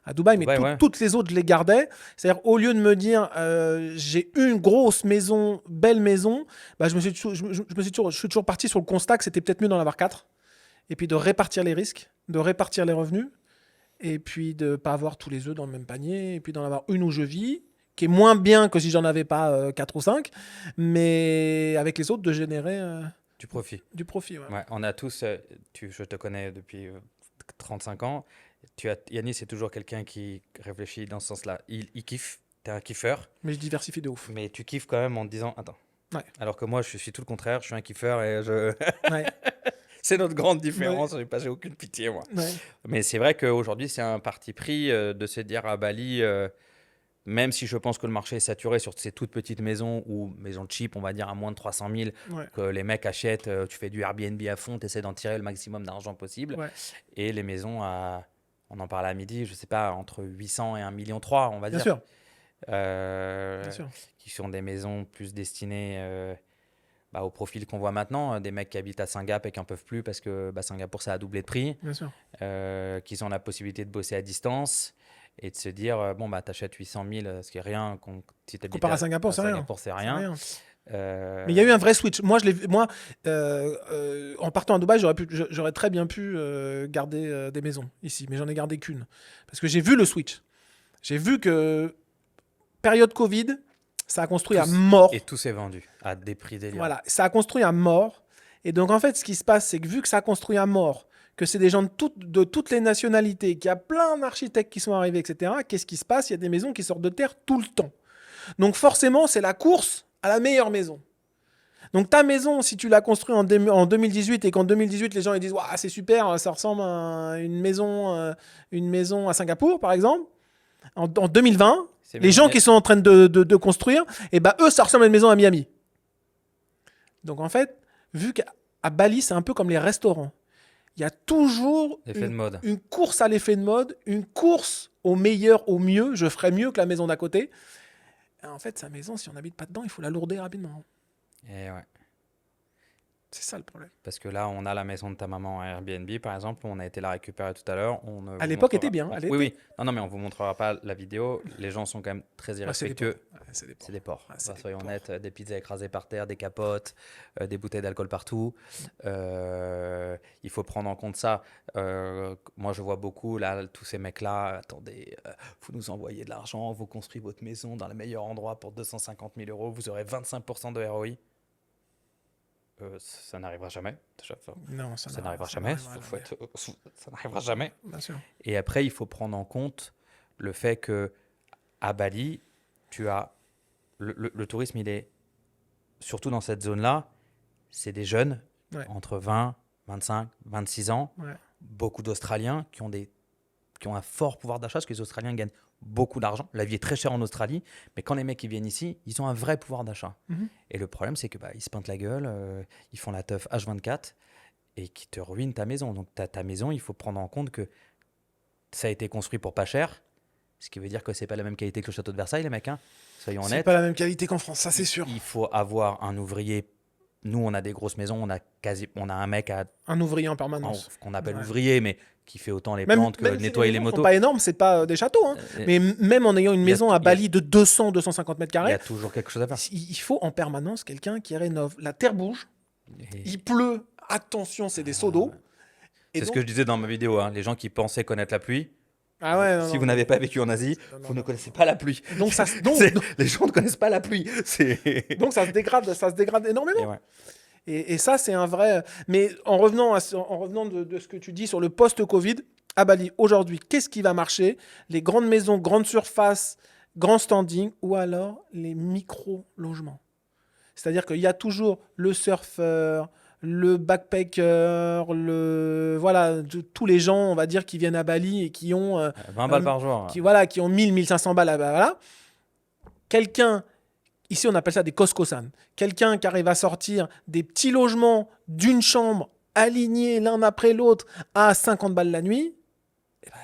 à Dubaï, mais toutes les autres, je les gardais. C'est-à-dire, au lieu de me dire, j'ai une grosse maison, belle maison, je suis toujours parti sur le constat que c'était peut-être mieux d'en avoir 4. Et puis de répartir les risques, de répartir les revenus. Et puis de ne pas avoir tous les œufs dans le même panier. Et puis d'en avoir une où je vis, qui est moins bien que si j'en avais pas 4 ou 5. Mais avec les autres, de générer... Du profit. Du profit, ouais. On a tous, je te connais depuis 35 ans. Yanis, c'est toujours quelqu'un qui réfléchit dans ce sens-là. Il kiffe, t'es un kiffeur. Mais je diversifie de ouf. Mais tu kiffes quand même en te disant, attends. Ouais. Alors que moi, je suis tout le contraire, je suis un kiffeur et je... C'est notre grande différence, j'ai aucune pitié, moi. Ouais. Mais c'est vrai qu'aujourd'hui, c'est un parti pris de se dire à Bali... Même si je pense que le marché est saturé sur ces toutes petites maisons ou maisons cheap, on va dire à moins de 300 000, que les mecs achètent, tu fais du Airbnb à fond, tu essaies d'en tirer le maximum d'argent possible. Ouais. Et les maisons, on en parlait à midi, je ne sais pas, entre 800 et 1,3 million, on va dire. Bien sûr. Bien sûr. Qui sont des maisons plus destinées au profil qu'on voit maintenant, des mecs qui habitent à Singapour et qui n'en peuvent plus parce que Singapour, ça a doublé de prix. Bien sûr. Qui ont la possibilité de bosser à distance. Et de se dire, t'achètes 800 000, ce qui est rien. Si comparé à Singapour, c'est rien. Singapour, c'est rien. Mais il y a eu un vrai switch. Moi, en partant à Dubaï, j'aurais très bien pu garder des maisons ici, mais j'en ai gardé qu'une. Parce que j'ai vu le switch. J'ai vu que, période Covid, ça a construit à mort. Et tout s'est vendu à des prix délirants. Voilà, ça a construit à mort. Et donc, en fait, ce qui se passe, c'est que vu que ça a construit à mort, que c'est des gens de toutes les nationalités, qu'il y a plein d'architectes qui sont arrivés, etc., qu'est-ce qui se passe? Il y a des maisons qui sortent de terre tout le temps. Donc forcément, c'est la course à la meilleure maison. Donc ta maison, si tu l'as construite en 2018 et qu'en 2018, les gens ils disent « c'est super, ça ressemble à une maison à Singapour, par exemple », en 2020, les gens qui sont en train de construire, eux, ça ressemble à une maison à Miami. Donc en fait, vu qu'à Bali, c'est un peu comme les restaurants. Il y a toujours L'effet de mode. une course à l'effet de mode, une course au meilleur, au mieux. Je ferai mieux que la maison d'à côté. Et en fait, sa maison, si on n'habite pas dedans, il faut la lourder rapidement. Et ouais. C'est ça le problème. Parce que là, on a la maison de ta maman à Airbnb, par exemple. On a été la récupérer tout à l'heure. On ne À vous l'époque, montrera- était bien. Oui, oui. Non, non, mais on vous montrera pas la vidéo. Les gens sont quand même très Ouais, c'est des porcs. irrespectueux. Ouais, c'est des porcs. C'est des porcs. Ouais, c'est Enfin, des soyons porcs. honnêtes, des pizzas écrasées par terre, des capotes, des bouteilles d'alcool partout. Il faut prendre en compte ça. Moi, je vois beaucoup là, tous ces mecs-là. Attendez, vous nous envoyez de l'argent, vous construisez votre maison dans le meilleur endroit pour 250 000 euros, vous aurez 25% de ROI. Ça n'arrivera jamais. Déjà, enfin, Non, ça n'arrivera jamais. Ça n'arrivera jamais. Bien sûr. Et après, il faut prendre en compte le fait que à Bali, tu as le tourisme, il est surtout dans cette zone-là, c'est des jeunes Ouais. entre 20, 25, 26 ans, Ouais. beaucoup d'Australiens qui ont un fort pouvoir d'achat, parce que les Australiens gagnent beaucoup d'argent. La vie est très chère en Australie, mais quand les mecs ils viennent ici, ils ont un vrai pouvoir d'achat. Mhm. Et le problème, c'est que ils se peintent la gueule, ils font la teuf H24 et qui te ruinent ta maison. Donc ta maison, il faut prendre en compte que ça a été construit pour pas cher, ce qui veut dire que c'est pas la même qualité que le château de Versailles, les mecs. Hein. Soyons C'est honnêtes. pas la même qualité qu'en France, ça c'est sûr. Il faut avoir un ouvrier. Nous, on a des grosses maisons, on a un mec Un ouvrier en permanence. qu'on appelle Ouais. ouvrier, mais qui fait autant les Même, plantes que même si nettoyer les les maisons sont motos. pas énormes, c'est pas des châteaux. Hein. Mais même en ayant une il y a maison tout- à il y a- Bali de 200-250 mètres Il y carrés, a toujours quelque chose à faire. il faut en permanence quelqu'un qui rénove. La terre bouge, Et il pleut, attention, c'est des seaux d'eau. Et c'est ce donc- que je disais dans ma vidéo. Hein. Les gens qui pensaient connaître la pluie, Ah ouais, non, si non, vous n'avez pas vécu en Asie, non, vous non. ne connaissez pas la pluie. Donc ça, Les gens ne connaissent pas la pluie. donc ça se dégrade énormément. Et ouais. Et ça, c'est un vrai. Mais en revenant, en revenant de ce que tu dis sur le post-Covid, à Bali, aujourd'hui, qu'est-ce qui va marcher? Les grandes maisons, grandes surfaces, grands standing, ou alors les micro-logements. C'est-à-dire qu'il y a toujours le surfeur, le backpacker, tous les gens, on va dire, qui viennent à Bali et qui ont 20 balles par jour. qui ont 1000-1500 balles. Voilà. Quelqu'un, ici on appelle ça des Costco-san, quelqu'un qui arrive à sortir des petits logements d'une chambre alignés l'un après l'autre à 50 balles la nuit, eh ben,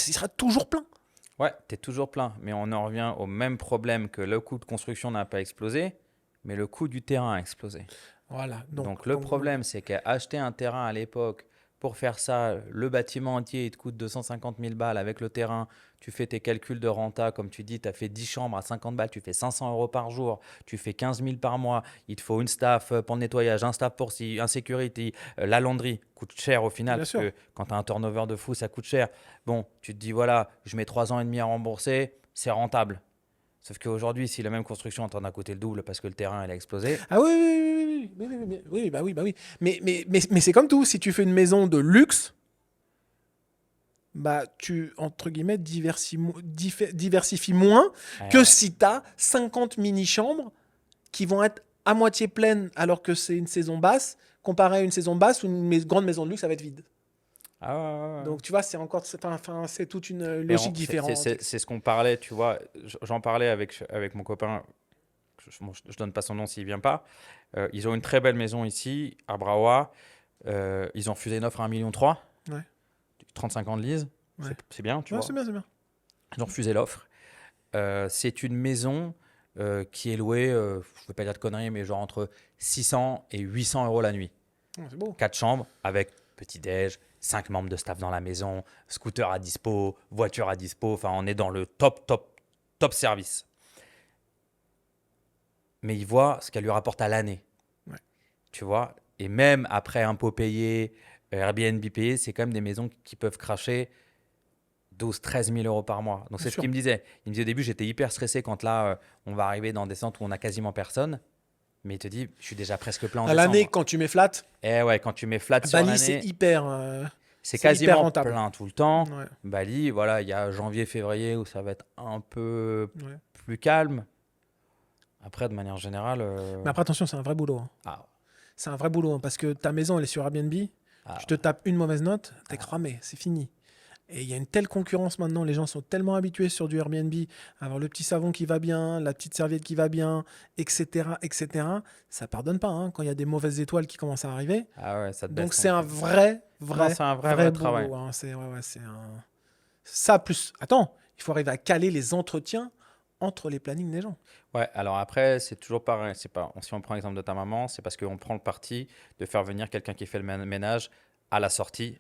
il sera toujours plein. Ouais, t'es toujours plein. Mais on en revient au même problème que le coût de construction n'a pas explosé, mais le coût du terrain a explosé. Voilà. Donc le problème, c'est qu'acheter un terrain à l'époque, pour faire ça, le bâtiment entier, il te coûte 250 000 balles avec le terrain. Tu fais tes calculs de renta, comme tu dis, tu as fait 10 chambres à 50 balles, tu fais 500 euros par jour, tu fais 15 000 par mois. Il te faut une staff pour le nettoyage, un staff pour un security, la lavanderie coûte cher au final, Bien parce sûr. que quand tu as un turnover de fou, ça coûte cher. Bon, tu te dis, voilà, je mets 3 ans et demi à rembourser, c'est rentable. Sauf qu'aujourd'hui, si la même construction est en train de coûter le double parce que le terrain il a explosé, Ah oui, bah oui. Mais c'est comme tout, si tu fais une maison de luxe, bah tu, entre guillemets, diversifies moins que ouais. si tu as 50 mini-chambres qui vont être à moitié pleines alors que c'est une saison basse, comparé à une saison basse où une grande maison de luxe, ça va être vide. Ah ouais. Donc tu vois, c'est encore, c'est toute une Et logique différente. C'est ce qu'on parlait, tu vois. J'en parlais avec mon copain. Je donne pas son nom s'il vient pas. Ils ont une très belle maison ici, à Brawa. Ils ont refusé une offre à 1,3 million. Ouais. 35 ans de lease. Ouais. C'est bien, tu Ouais, vois. c'est bien, c'est bien. Ils ont refusé l'offre. C'est une maison qui est louée, je ne veux pas dire de conneries, mais genre entre 600 et 800 euros la nuit. Ouais, c'est beau. 4 chambres avec petit-déj, 5 membres de staff dans la maison, scooter à dispo, voiture à dispo. Enfin, on est dans le top service. Mais il voit ce qu'elle lui rapporte à l'année. Ouais. Tu vois. Et même après impôts payés, Airbnb payé, c'est quand même des maisons qui peuvent cracher 12-13 000 euros par mois. Donc, c'est ce qu'il me disait. Il me disait au début, j'étais hyper stressé quand là, on va arriver dans des centres où on n'a quasiment personne. Mais il te dit, je suis déjà presque plein en À l'année, décembre. quand tu mets flat, Eh ouais, quand tu mets flat sur Bali, l'année, c'est hyper. c'est hyper quasiment rentable. plein tout le temps. Ouais. Bali, voilà, il y a janvier, février où ça va être un peu Ouais. plus calme. Après, de manière générale. Mais après, attention, c'est un vrai boulot. Hein. Ah, C'est un vrai boulot hein, parce que ta maison, elle est sur Airbnb. ah, Tu te tapes une mauvaise note, t'es cramé, c'est fini. Et il y a une telle concurrence maintenant, les gens sont tellement habitués sur du Airbnb à avoir le petit savon qui va bien, la petite serviette qui va bien, etc., etc. Ça pardonne pas hein, quand il y a des mauvaises étoiles qui commencent à arriver. Ah ouais, ça te Donc baisse c'est ton un prix. vrai, Non, c'est un vrai travail. boulot. Hein. C'est un... Ça plus... Attends, il faut arriver à caler les entretiens entre les plannings des gens. Ouais, alors après, c'est toujours pareil. C'est pas, si on prend l'exemple de ta maman, c'est parce qu'on prend le parti de faire venir quelqu'un qui fait le ménage à la sortie.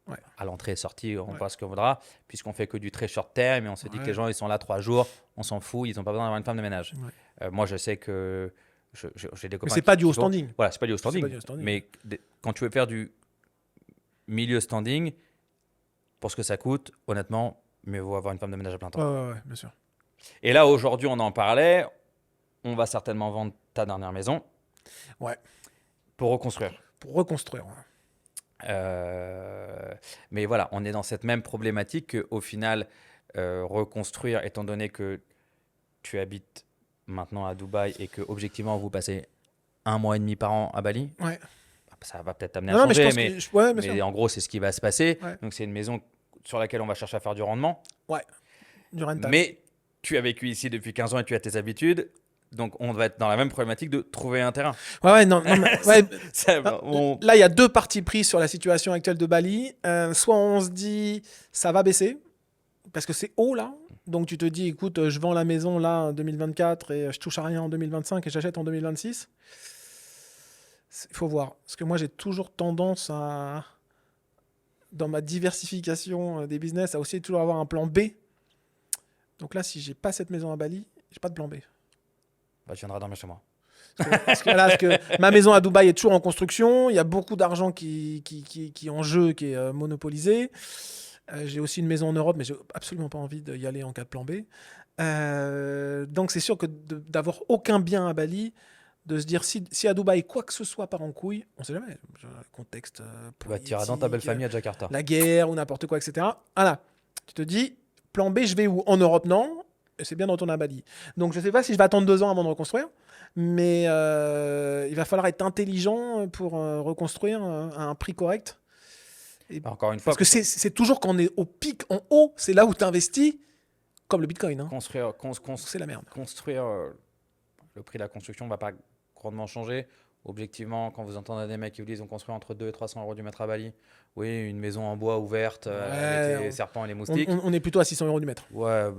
Ouais, À l'entrée et sortie, on ouais, voit ce qu'on voudra, puisqu'on fait que du très short term et on se dit que les ouais, gens ils sont là 3 jours, on s'en fout, ils n'ont pas besoin d'avoir une femme de ménage. ouais. Moi, je sais que j'ai des Mais copains c'est pas du haut qui font. standing. Voilà, c'est pas du haut C'est pas standing, du haut standing. mais quand tu veux faire du milieu standing, pour ce que ça coûte, honnêtement, mieux vaut avoir une femme de ménage à plein temps. Ouais, bien sûr. Et là, aujourd'hui, on en parlait, on va certainement vendre ta dernière maison Ouais, pour reconstruire. pour reconstruire. Ouais. Mais voilà, on est dans cette même problématique qu'au final, reconstruire, étant donné que tu habites maintenant à Dubaï et que objectivement vous passez 1 mois et demi par an à Bali, Ouais. ça va peut-être t'amener à Non, mais je changer, pense mais, que... Ouais, bien sûr. mais en gros, c'est ce qui va se passer. Ouais, Donc, c'est une maison sur laquelle on va chercher à faire du rendement. ouais. Du rental. Mais tu as vécu ici depuis 15 ans et tu as tes habitudes. Donc, on va être dans la même problématique de trouver un terrain. Ouais, non, non, ouais. On- Là, il y a deux parties prises sur la situation actuelle de Bali. Soit on se dit, ça va baisser, parce que c'est haut là. Donc tu te dis, écoute, je vends la maison là en 2024 et je touche à rien en 2025 et j'achète en 2026. Il faut voir. Parce que moi, j'ai toujours tendance à, dans ma diversification des business, à aussi toujours avoir un plan B. Donc là, si j'ai pas cette maison à Bali, j'ai pas de plan B. Bah, tu viendras dormir chez moi. Parce que ma maison à Dubaï est toujours en construction. Il y a beaucoup d'argent qui est en jeu, qui est monopolisé. J'ai aussi une maison en Europe, mais j'ai absolument pas envie d'y aller en cas de plan B. Donc c'est sûr que d'avoir aucun bien à Bali, de se dire si à Dubaï quoi que ce soit part en couille, on sait jamais. Contexte Bah, tu iras dans ta belle politique, famille à Jakarta. la guerre ou n'importe quoi, etc. Voilà. Tu te dis, plan B, je vais où? En Europe, non. Et c'est bien de retourner à Bali. Donc je sais pas si je vais attendre 2 ans avant de reconstruire, mais il va falloir être intelligent pour reconstruire à un prix correct. Et Bah, encore une fois, parce que c'est toujours quand on est au pic, en haut, c'est là où tu investis, comme le Bitcoin. Hein. construire, C'est la merde. construire le prix de la construction ne va pas grandement changer. Objectivement, quand vous entendez des mecs qui vous disent on construit entre 200 et 300 euros du mètre à Bali, oui, une maison en bois ouverte avec Ouais, les serpents et les moustiques. on est plutôt à 600 euros du mètre. Ouais,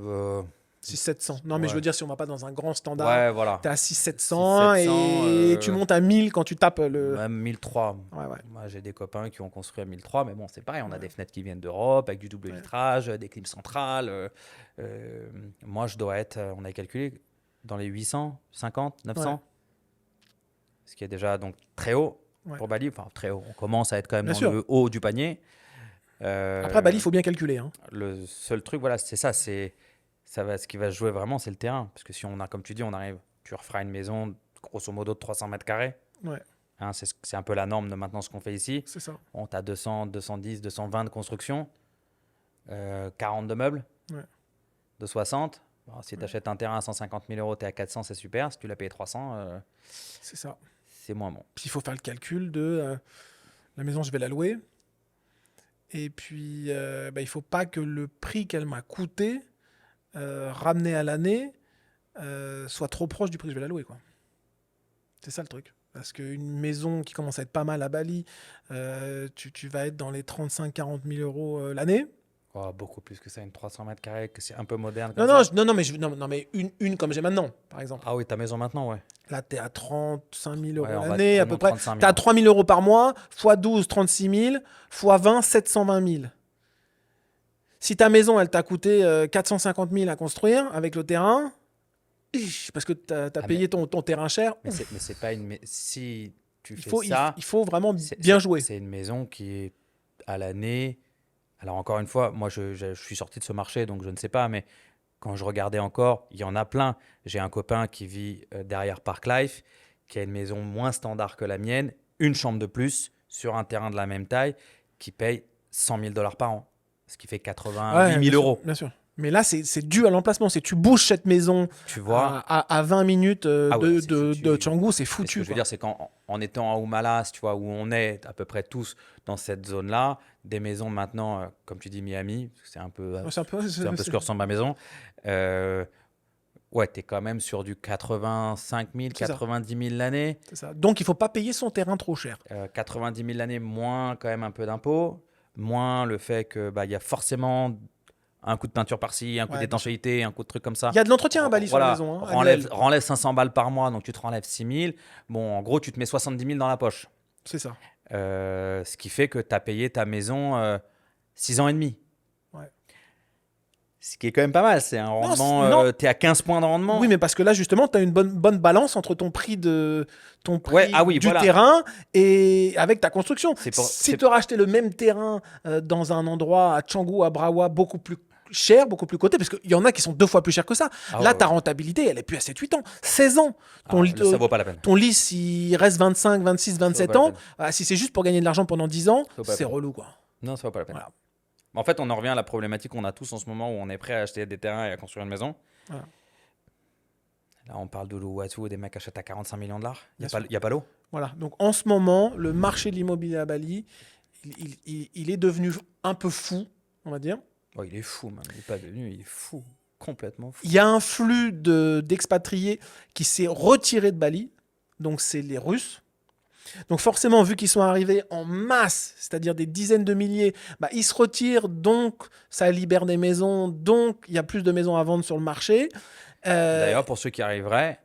600-700. Non, mais je ouais. veux dire, si on va pas dans un grand standard, Ouais, voilà. tu es à 600-700 et tu montes à 1000 quand tu tapes le. Même 1003. Ouais. Moi, j'ai des copains qui ont construit à 1003, mais bon, c'est pareil. On a des fenêtres qui viennent d'Europe avec du double vitrage, des clims centrales. Moi, je dois être, on a calculé, dans les 800, 50, 900. Ouais. Ce qui est déjà donc très haut pour Bali. Enfin, très haut. On commence à être quand même Bien dans sûr. le haut du panier. Après, Bali, il faut bien calculer. Hein. Le seul truc, voilà, c'est ça. Ce qui va se jouer vraiment, c'est le terrain. Parce que si on a, comme tu dis, on arrive, tu referas une maison grosso modo de 300 mètres carrés. Ouais, Hein, c'est un peu la norme de maintenant ce qu'on fait ici. c'est ça. On a 200, 210, 220 de construction, 40 de meubles, Ouais. de 60. Bon, si tu achètes un terrain à 150 000 euros, tu es à 400, c'est super. Si tu l'as payé 300, C'est ça. c'est moins bon. Puis il faut faire le calcul de la maison, je vais la louer. Et puis, il faut pas que le prix qu'elle m'a coûté, ramené à l'année, soit trop proche du prix que je vais la louer. Quoi. C'est ça le truc. Parce qu'une maison qui commence à être pas mal à Bali, tu vas être dans les 35-40 000 euros l'année. Oh, beaucoup plus que ça, une 300 mètres carrés, que c'est un peu moderne. Non, Comme non, ça. non, mais une comme j'ai maintenant, par exemple. Ah oui, ta maison maintenant, ouais. Là, tu es à 35 000 euros Ouais, on va l'année, à prendre peu près. 35 000. Tu as 3 000 euros par mois, x 12, 36 000, x 20, 720 000. Si ta maison, elle t'a coûté 450 000 à construire avec le terrain, parce que tu as payé ton terrain cher, Mais c'est pas une. Si tu il fais faut, ça, il faut vraiment bien jouer. C'est une maison qui est à l'année. Alors, encore une fois, moi, je suis sorti de ce marché, donc je ne sais pas, mais quand je regardais encore, il y en a plein. J'ai un copain qui vit derrière Park Life, qui a une maison moins standard que la mienne, une chambre de plus sur un terrain de la même taille, qui paye 100 000 $ par an, ce qui fait 88 000 euros. Bien sûr. Mais là, c'est dû à l'emplacement. Si tu bouges cette maison Tu vois, à 20 minutes ah ouais, c'est de foutu. Canggu, c'est Et ce que foutu, je veux quoi. dire, c'est qu'en étant à Oumalas, tu vois, où on est à peu près tous dans cette zone-là, des maisons maintenant, comme tu dis, Miami, c'est un peu, Ouais, c'est un peu, c'est un peu ce que ressemble à ma maison. euh, ouais, t'es quand même sur du 85 000, c'est ça. 90 000 l'année. C'est ça. Donc, il faut pas payer son terrain trop cher. 90 000 l'année, moins quand même un peu d'impôts, moins le fait que bah, il y a forcément un coup de peinture par-ci, un coup Ouais, bien sûr. d'étanchéité, un coup de truc comme ça. Il y a de l'entretien à Bali sur la Voilà, maison, hein, renlève, annuel. renlève 500 balles par mois, donc tu te renlèves 6 000. Bon, en gros, tu te mets 70 000 dans la poche. C'est ça. Ce qui fait que tu as payé ta maison 6 ans et demi. Ouais. Ce qui est quand même pas mal. C'est un Non, rendement, tu es à 15 points de rendement. oui, mais parce que là, justement, tu as une bonne balance entre ton prix, Ouais, ah oui, du voilà. terrain et avec ta construction. C'est pour- Si c'est- tu rachetais le même terrain dans un endroit à Canggu, à Brawa, beaucoup plus cher, beaucoup plus coté, parce qu'il y en a qui sont 2 fois plus chers que ça. Ah Là, ouais, ta ouais. rentabilité, elle est plus à 7-8 ans. 16 ans. Ah, là, ça vaut pas la peine. Ton lease, il reste 25, 26, Ça vaut 27 pas la ans. peine. Si c'est juste pour gagner de l'argent pendant 10 ans, vaut pas la c'est peine. relou, quoi. Non, ça vaut pas la peine. Voilà. En fait, on en revient à la problématique qu'on a tous en ce moment où on est prêt à acheter des terrains et à construire une maison. Voilà. Là, on parle de l'Uatu, des mecs achètent à 45 millions $. Il Bien n'y a pas l'eau. Voilà. Donc, en ce moment, le marché de l'immobilier à Bali, il est devenu un peu fou, on va dire. Oh, il est fou, man. Il n'est pas devenu, il est fou. Complètement fou. Il y a un flux d'expatriés qui s'est retiré de Bali. Donc, c'est les Russes. Donc, forcément, vu qu'ils sont arrivés en masse, c'est-à-dire des dizaines de milliers, bah, ils se retirent. Donc, ça libère des maisons. Donc, il y a plus de maisons à vendre sur le marché. D'ailleurs, pour ceux qui arriveraient,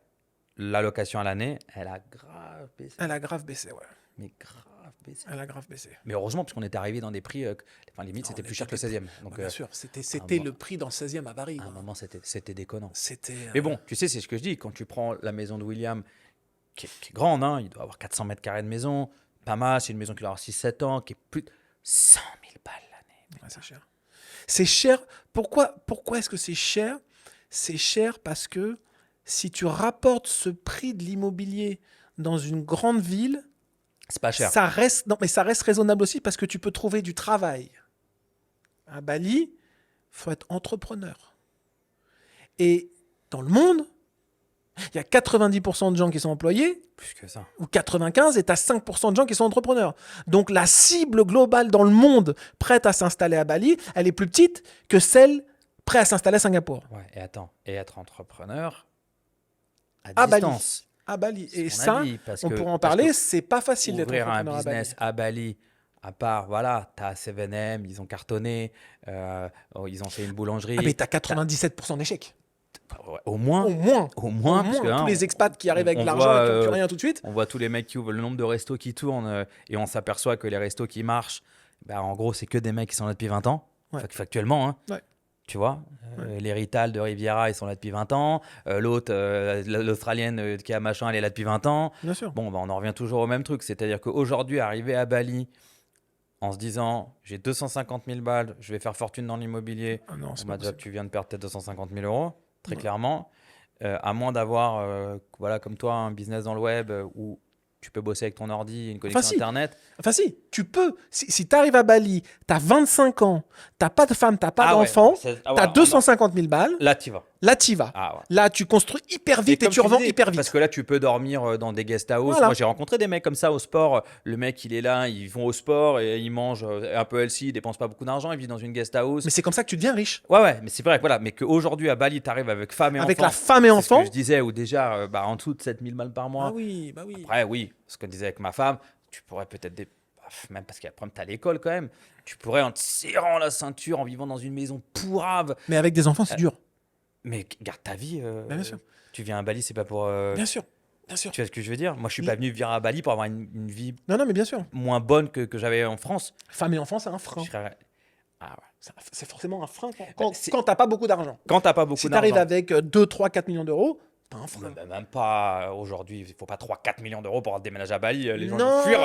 la location à l'année, elle a grave baissé. Elle a grave baissé, ouais. Mais grave baissé. Elle a grave baissé. Mais heureusement, parce qu'on était arrivé dans des prix, enfin, limite, Non, c'était on plus cher était que le 16e. Donc, bien sûr, c'était bon. le prix dans le 16e à Paris. à un moment, c'était déconnant. C'était. Mais bon, tu sais, c'est ce que je dis. Quand tu prends la maison de William, qui est grande, hein, il doit avoir 400 mètres carrés de maison, pas mal, c'est une maison qui doit avoir 6-7 ans, qui est plus de 100 000 balles l'année. Ouais, c'est cher. C'est cher. Pourquoi est-ce que c'est cher? C'est cher parce que si tu rapportes ce prix de l'immobilier dans une grande ville, C'est pas cher. ça reste, non, mais ça reste raisonnable aussi parce que tu peux trouver du travail. À Bali, faut être entrepreneur. Et dans le monde, il y a 90% de gens qui sont employés, Plus que ça. ou 95, et tu as 5% de gens qui sont entrepreneurs. Donc la cible globale dans le monde prête à s'installer à Bali, elle est plus petite que celle prête à s'installer à Singapour. Ouais, et attends, et être entrepreneur à À Bali. distance. À Bali. C'est Et ce qu'on ça, a dit, parce on que- pourra en parce parler, que c'est pas facile d'être Ouvrir un entrepreneur à Bali. business à Bali, à part, voilà, t'as 7M, ils ont cartonné, ils ont fait une boulangerie. Ah mais t'as 97% d'échecs. Ouais, au moins, Au moins. au moins, Au parce moins. que, hein, Tous les expats qui arrivent avec on de l'argent voit, et qui n'ont plus rien tout de suite. on voit tous les mecs qui ouvrent, le nombre de restos qui tournent, et on s'aperçoit que les restos qui marchent, bah, en gros, c'est que des mecs qui sont là depuis 20 ans, Ouais. factuellement, hein. Ouais. Tu vois, les Rital de Riviera, ils sont là depuis 20 ans. L'autre, l'Australienne qui a machin, elle est là depuis 20 ans. Bien sûr. Bon, bah, on en revient toujours au même truc. C'est-à-dire qu'aujourd'hui, arriver à Bali en se disant j'ai 250 000 balles, je vais faire fortune dans l'immobilier. Ah non, c'est Bah, pas déjà, possible. tu viens de perdre peut-être 250 000 euros, très Ouais. clairement. À moins d'avoir, voilà, comme toi, un business dans le web où tu peux bosser avec ton ordi, une connexion si. Internet. Enfin si, tu peux. Si tu arrives à Bali, t'as 25 ans, t'as pas de femme, t'as pas Ah ouais, d'enfant, t'as t'as 250 000 balles, Là, tu vas. là t'y vas. Ah ouais. Là tu construis hyper vite et comme tu revends disais, hyper vite. Parce que là, tu peux dormir dans des guest house. Voilà. Moi, j'ai rencontré des mecs comme ça au sport. Le mec, il est là, ils vont au sport et ils mangent un peu healthy, ils dépensent pas beaucoup d'argent, ils vivent dans une guest house. Mais c'est comme ça que tu deviens riche. Ouais, mais c'est vrai, voilà. Mais qu'aujourd'hui, à Bali, tu arrives avec femme et Avec enfant. la femme et C'est ce enfant. que je disais, ou déjà, en dessous de 7 000 balles par mois. Ah oui, bah oui. Après, oui, ce qu'on disait avec ma femme, tu pourrais peut-être même parce qu'après, tu as l'école quand même. Tu pourrais, en te serrant la ceinture, en vivant dans une maison pourrave. Mais avec des enfants, c'est dur. Mais garde ta vie. Bien sûr. Tu viens à Bali, c'est pas pour. Bien sûr. Bien sûr. Tu vois ce que je veux dire? Moi, je suis Mais- pas venu vivre à Bali pour avoir une vie Non, non, mais bien sûr. moins bonne que j'avais en France. Femme et enfant, c'est un frein. Je serais- Ah ouais. C'est forcément un frein c'est- quand t'as pas beaucoup d'argent. Quand t'as pas beaucoup Si d'argent. t'arrives avec 2, 3, 4 millions d'euros, t'as un frein. Même pas aujourd'hui. Il faut pas 3-4 millions d'euros pour déménager à Bali. Les gens Non, vont fuir.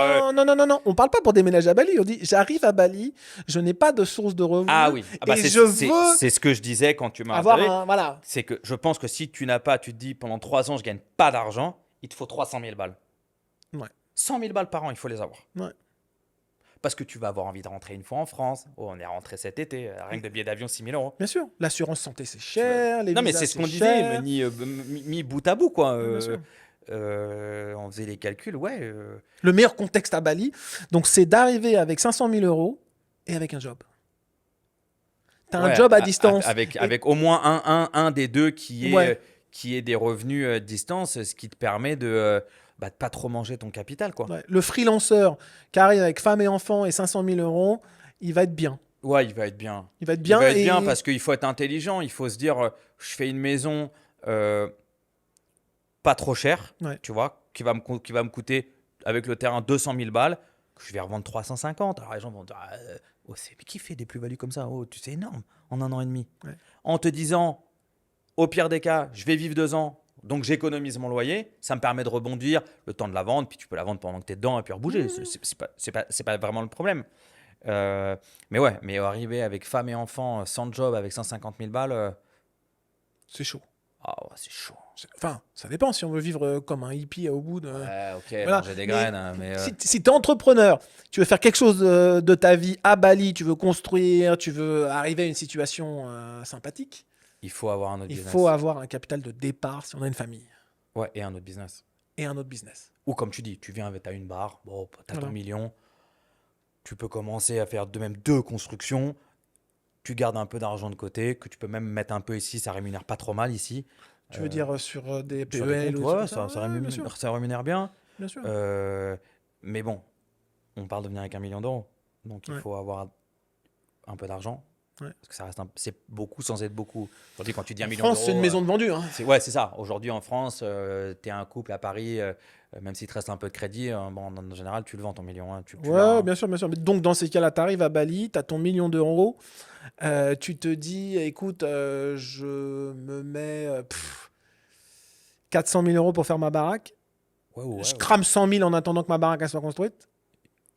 non. On parle pas pour déménager à Bali. On dit j'arrive à Bali, je n'ai pas de source de revenus. Ah oui. Ah bah, et c'est je veux c'est ce que je disais quand tu m'as avoir interrogé. un. Voilà. C'est que je pense que si tu n'as pas, tu te dis pendant 3 ans, je gagne pas d'argent, il te faut 300 000 balles. Ouais. 100 000 balles par an, il faut les avoir. Ouais. parce que tu vas avoir envie de rentrer une fois en France. Oh, on est rentré cet été, rien que de billets d'avion, 6 000 euros. Bien sûr. L'assurance santé, c'est cher. Les Non, mais visas, c'est ce c'est qu'on disait, cher. mis bout à bout, quoi. Ouais, bien sûr. On faisait les calculs, ouais. Le meilleur contexte à Bali, donc c'est d'arriver avec 500 000 euros et avec un job. Tu as un Ouais, job à distance. avec au moins un des deux Ouais. qui ait des revenus distance, ce qui te permet de pas trop manger ton capital, quoi. Ouais. Le freelanceur qui arrive avec femme et enfant et 500 000 euros, il va être bien. Ouais, il va être bien. Il va être Il bien. va être et... bien parce qu'il faut être intelligent. Il faut se dire, je fais une maison euh, pas trop chère, Ouais. tu vois, qui va me coûter avec le terrain 200 000 balles, que je vais revendre 350. Alors les gens vont dire, oh, mais qui fait des plus-values comme ça? Oh, c'est énorme en 1 an et demi. Ouais. En te disant, au pire des cas, je vais vivre 2 ans, donc j'économise mon loyer, ça me permet de rebondir le temps de la vendre, puis tu peux la vendre pendant que tu es dedans et puis rebouger. C'est pas vraiment le problème. Mais ouais, mais arriver avec femme et enfant, sans job, avec 150 000 balles, C'est chaud. ouais, c'est chaud. Enfin, ça dépend si on veut vivre comme un hippie au bout de... Ouais, ok, Voilà. manger des Mais graines, hein, mais Si tu es entrepreneur, tu veux faire quelque chose de ta vie à Bali, tu veux construire, tu veux arriver à une situation sympathique, il faut avoir un autre il business. faut avoir un capital de départ si on a une famille Ouais, et un autre business. et un autre business. Ou comme tu dis, tu viens avec une barre, bon, t'as Voilà. ton million, tu peux commencer à faire même 2 constructions, tu gardes un peu d'argent de côté, que tu peux même mettre un peu ici, ça rémunère pas trop mal ici. Tu veux dire sur des Sur des PEL comptes, ou des ouais, trucs comme ça Ouais, bien rémunère, sûr. ça rémunère bien. Bien sûr. Mais bon, on parle de venir avec 1 million d'euros. Donc il Ouais. faut avoir un peu d'argent. Ouais. Parce que ça reste c'est beaucoup sans être beaucoup. Aujourd'hui, quand tu dis 1 En million France, d'euros. c'est une maison de vendu. Hein. C'est ça. Aujourd'hui, en France, tu es un couple à Paris, même s'il te reste un peu de crédit, bon, en général, tu le vends ton million. Hein, tu l'as, Ouais, hein. bien sûr, bien sûr. Mais donc, dans ces cas-là, tu arrives à Bali, tu as ton million d'euros, tu te dis, écoute, je me mets 400 000 euros pour faire ma baraque. Ouais, Je ouais. crame 100 000 en attendant que ma baraque elle soit construite.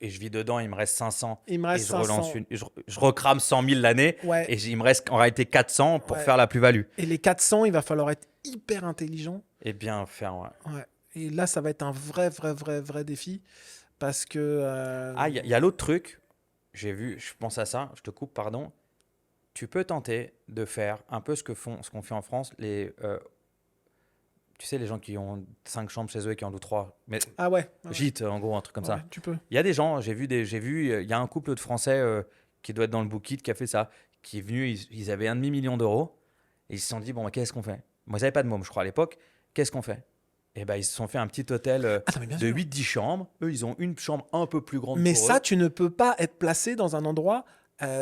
Et je vis dedans, il me reste 500. Il me Et reste je relance 500. je recrame 100 000 l'année. Ouais. Et il me reste en réalité 400 pour Ouais. faire la plus-value. Et les 400, il va falloir être hyper intelligent. Et bien faire, ouais. Ouais. Et là, ça va être un vrai défi. Parce que. Ah, il y a l'autre truc. J'ai vu, je pense à ça, je te coupe, pardon. Tu peux tenter de faire un peu ce qu'on fait en France, tu sais, les gens qui ont 5 chambres chez eux et qui en louent 3. Mais Ah ouais. Ouais, gîte, en gros, un truc comme ouais, ça. tu peux. Il y a des gens, il y a un couple de Français qui doit être dans le Bookit qui a fait ça, qui est venu, ils avaient 1,5 million d'euros, et ils se sont dit, bon, qu'est-ce qu'on fait? Moi, ils n'avaient pas de môme, je crois, à l'époque. Qu'est-ce qu'on fait? Et ben, ils se sont fait un petit hôtel Attends, mais bien de sûr. 8-10 chambres. Eux, ils ont une chambre un peu plus grande Mais pour ça, eux. tu ne peux pas être placé dans un endroit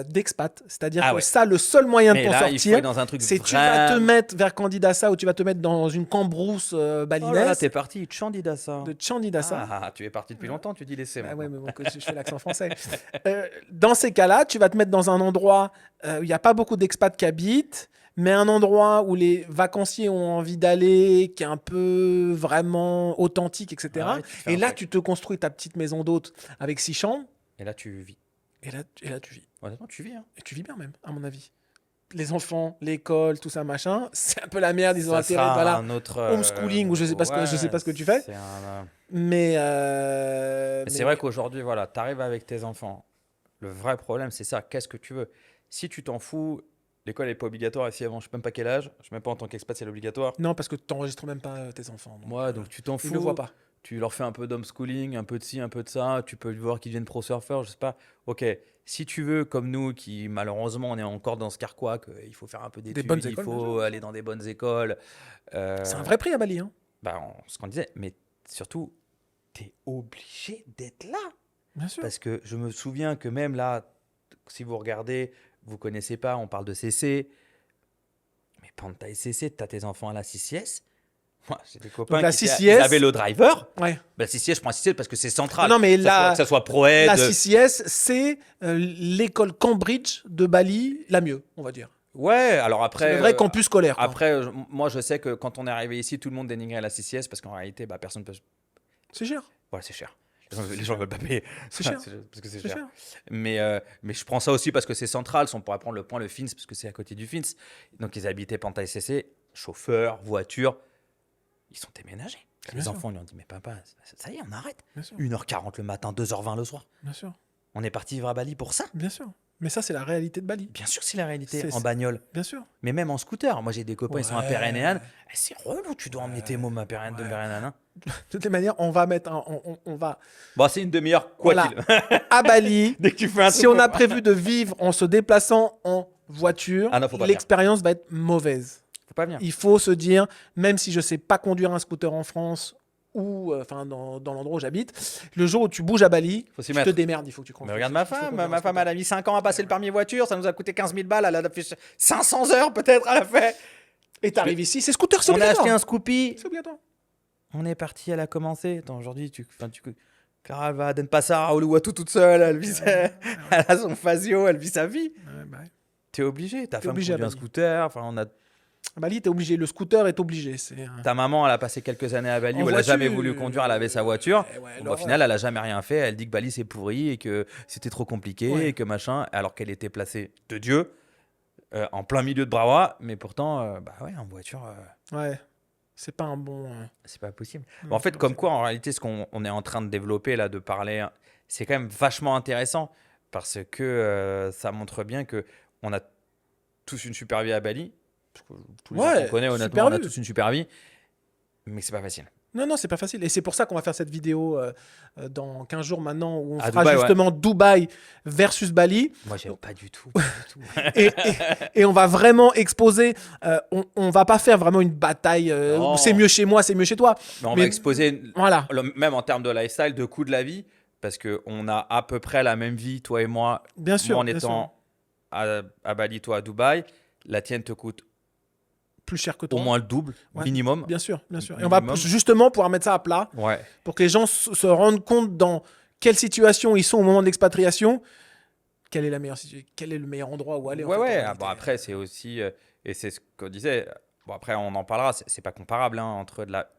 d'expat. C'est-à-dire Ah que ouais. ça, le seul moyen de Mais t'en là, il faut sortir, être dans un truc c'est tu vas te vraiment... mettre vers Candidassa ou tu vas te mettre dans une cambrousse Oh là là, balinaise t'es parti, Chandidassa. de Candidassa. Ah, tu es parti depuis longtemps, tu dis laissez Ah moi. ouais, mais bon, que je fais l'accent français. Dans ces cas-là, tu vas te mettre dans un endroit où il n'y a pas beaucoup d'expats qui habitent, mais un endroit où les vacanciers ont envie d'aller, qui est un peu vraiment authentique, etc. Ah ouais, tu te fais Et un là, truc. tu te construis ta petite maison d'hôte avec 6 chambres, Et là, tu vis. et là, tu vis. Honnêtement, tu vis. Hein. Et tu vis bien même, à mon avis. Les enfants, l'école, tout ça, machin, c'est un peu la merde, ils ont Ça intérêt, sera voilà. un autre Homeschooling, ou je sais pas ce que tu fais. Mais, Mais c'est vrai qu'aujourd'hui, voilà, tu arrives avec tes enfants. Le vrai problème, c'est ça. Qu'est-ce que tu veux? Si tu t'en fous, l'école n'est pas obligatoire ici avant, je sais même pas quel âge. Je sais même pas en tant qu'expat, c'est obligatoire. non, parce que tu n'enregistres même pas tes enfants. Donc tu t'en ils fous. ne le voient pas. Tu leur fais un peu d'homeschooling, un peu de ci, un peu de ça. Tu peux voir qu'ils deviennent pro surfeurs, je sais pas. Ok, si tu veux, comme nous, qui malheureusement, on est encore dans ce carquois, qu'il faut faire un peu d'études, bonnes il écoles, bien faut sûr. aller dans des bonnes écoles. C'est un vrai prix à Bali. Hein. Ce qu'on disait, mais surtout, tu es obligé d'être là. Bien sûr. Parce que je me souviens que même là, si vous regardez, vous connaissez pas, on parle de CC. Mais pendant ta CC, tu as tes enfants à la 6 Moi, j'ai des copains la qui 6IS, ils avaient le driver. Ouais. La 6 je prends la 6 parce que c'est central. Non, mais que ça soit ProEd. la CCS, c'est l'école Cambridge de Bali, la mieux, on va dire. Ouais, alors C'est après. le vrai campus scolaire. Quoi. Après, moi, je sais que quand on est arrivé ici, tout le monde dénigrait la 6 parce qu'en réalité, personne ne peut. C'est cher. Voilà, c'est cher. Les gens veulent pas payer. C'est cher. Parce que c'est C'est cher. cher. Mais je prends ça aussi parce que c'est central. On pourrait prendre le point, le Fins, parce que c'est à côté du Fins. Donc, ils habitaient Pantai CC, chauffeur, voiture. Ils sont déménagés. Bien Les sûr. enfants lui ont dit, mais papa, ça y est, on arrête. Bien sûr. 1h40 le matin, 2h20 le soir. Bien sûr. On est parti vivre à Bali pour ça. Bien sûr. Mais ça, c'est la réalité de Bali. Bien sûr, c'est la réalité. C'est- En bagnole. Bien sûr. Mais même en scooter. Moi, j'ai des copains, ils sont à Ouais. Pérénéane. C'est relou, tu dois emmener tes mômes à Pérénéane de Ouais. Pérénéane. Hein. De toutes les manières, on va mettre on va Bon, c'est une demi-heure, quoi Voilà. qu'il. à Bali. Dès que tu fais un Si truc on a comme- prévu de vivre en se déplaçant en voiture, Ah non, faut pas l'expérience va être mauvaise. Faut pas venir. Il faut se dire, même si je sais pas conduire un scooter en France ou enfin dans l'endroit où j'habite, le jour où tu bouges à Bali, Faut s'y tu te mettre. démerdes, il faut que tu conduis. Mais regarde ma femme. Ma femme, elle a mis 5 ans à passer le permis voiture. Ça nous a coûté 15 000 balles. Elle a fait 500 heures, peut-être, à la fait. Et t'arrives ici, c'est scooter, c'est On a acheté obligatoire. un Scoopy. C'est obligatoire. On est parti, elle a commencé. Attends, aujourd'hui, Clara, elle va à Denpasar, à Uluwatu toute seule. Elle a son Fazio, elle vit sa vie. Ouais, bah ouais. T'es obligé. Ta T'es femme obligé à conduit un Bali. scooter. Enfin, À Bali, t'es obligé. Le scooter est obligé. Ta maman, elle a passé quelques années à Bali En où elle n'a jamais voiture, voulu conduire. Elle avait sa voiture. ouais, Bon, au l'horreur. final, elle a jamais rien fait. Elle dit que Bali c'est pourri et que c'était trop compliqué Ouais. et que machin. Alors qu'elle était placée de Dieu en plein milieu de Brawa, mais pourtant, bah ouais, en voiture, Ouais. C'est pas un bon. c'est pas possible. Non, Bon, en c'est fait, pas comme possible. quoi, en réalité, ce qu'on est en train de développer là, de parler, c'est quand même vachement intéressant parce que ça montre bien que on a tous une super vie à Bali. Parce que tous les gens Ouais, qu'on connaît, super honnêtement, on a vie. tous une super vie, mais c'est pas facile. Non, c'est pas facile. Et c'est pour ça qu'on va faire cette vidéo dans 15 jours maintenant où on À fera Dubaï, justement Dubaï versus Bali. Moi, j'aime pas du tout. et, et on va vraiment exposer. On va pas faire vraiment une bataille. Non. Où c'est mieux chez moi, c'est mieux chez toi. Mais on Mais- va exposer, Voilà. même en termes de lifestyle, de coût de la vie, parce qu'on a à peu près la même vie, toi et moi. Bien sûr. Moi, en bien sûr. étant à Bali, toi à Dubaï, la tienne te coûte Plus cher que au toi. moins le double, Ouais. minimum. Bien sûr, bien sûr. Et on va Minimum. justement pouvoir mettre ça à plat Ouais. pour que les gens se rendent compte dans quelle situation ils sont au moment de l'expatriation. Quelle est la meilleure situation, quel est le meilleur endroit où aller. en Ouais, fait, en ouais. réalité. Bon, après, c'est aussi, et c'est ce qu'on disait, bon, après, on en parlera, c'est pas comparable hein, entre de la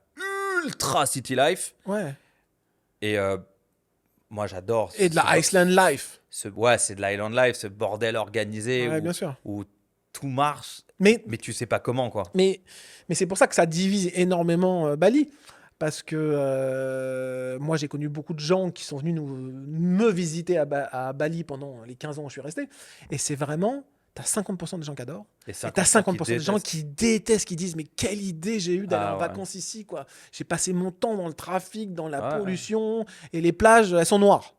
ultra city life Ouais. et moi, j'adore. Et de la Iceland life. Ouais, c'est de l'island life, ce bordel organisé Ouais, où, bien sûr. où tout marche, Mais mais tu sais pas comment, quoi. Mais c'est pour ça que ça divise énormément Bali. Parce que moi, j'ai connu beaucoup de gens qui sont venus me visiter à Bali pendant les 15 ans où je suis resté. Et c'est vraiment, tu as 50% des gens qui adorent. Et Et tu as 50% des gens détestent. qui détestent, qui disent mais quelle idée j'ai eu d'aller Ah en ouais. vacances ici, quoi. J'ai passé mon temps dans le trafic, dans la Ouais. pollution, et les plages, elles sont noires.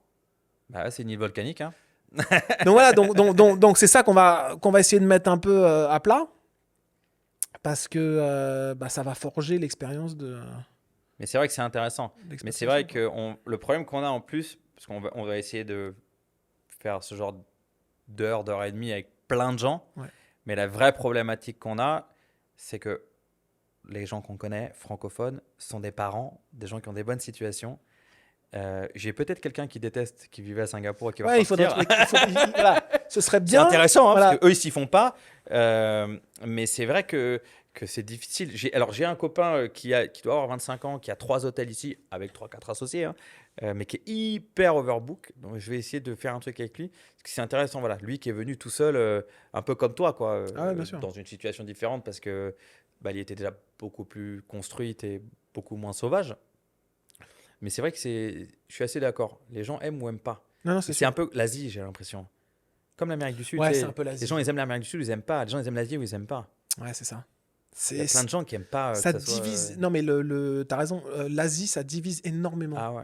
Bah, c'est une île volcanique, hein. Donc voilà, donc c'est ça qu'on va essayer de mettre un peu à plat. Parce que ça va forger l'expérience de. Mais c'est vrai que c'est intéressant. Mais c'est vrai que le problème qu'on a en plus, parce on va essayer de faire ce genre d'heure et demie avec plein de gens, Ouais. mais la vraie problématique qu'on a, c'est que les gens qu'on connaît, francophones, sont des parents, des gens qui ont des bonnes situations. J'ai peut-être quelqu'un qui déteste, qui vivait à Singapour et qui va Ouais, il faudrait partir. voilà, ce serait C'est bien. intéressant, hein, voilà. parce qu'eux, ils s'y font pas. Mais c'est vrai que c'est difficile. J'ai un copain qui doit avoir 25 ans, qui a 3 hôtels ici, avec 3-4 associés, hein, mais qui est hyper overbook. Donc, je vais essayer de faire un truc avec lui. Parce que c'est intéressant, voilà. Lui qui est venu tout seul, un peu comme toi, quoi, Ah ouais, bien sûr. dans une situation différente, parce que Bali était déjà beaucoup plus construite et beaucoup moins sauvage. Mais c'est vrai que je suis assez d'accord. Les gens aiment ou aiment pas. Non, c'est C'est sûr. un peu l'Asie, j'ai l'impression. Comme l'Amérique du Sud. Ouais, tu sais, c'est un peu l'Asie. Les gens, ils aiment l'Amérique du Sud, ils aiment pas. Les gens, ils aiment l'Asie ou ils aiment pas. Ouais, c'est ça. Il y a plein de gens qui aiment pas. Ça que ça soit, divise. Non, mais t'as raison. L'Asie, ça divise énormément. Ah ouais.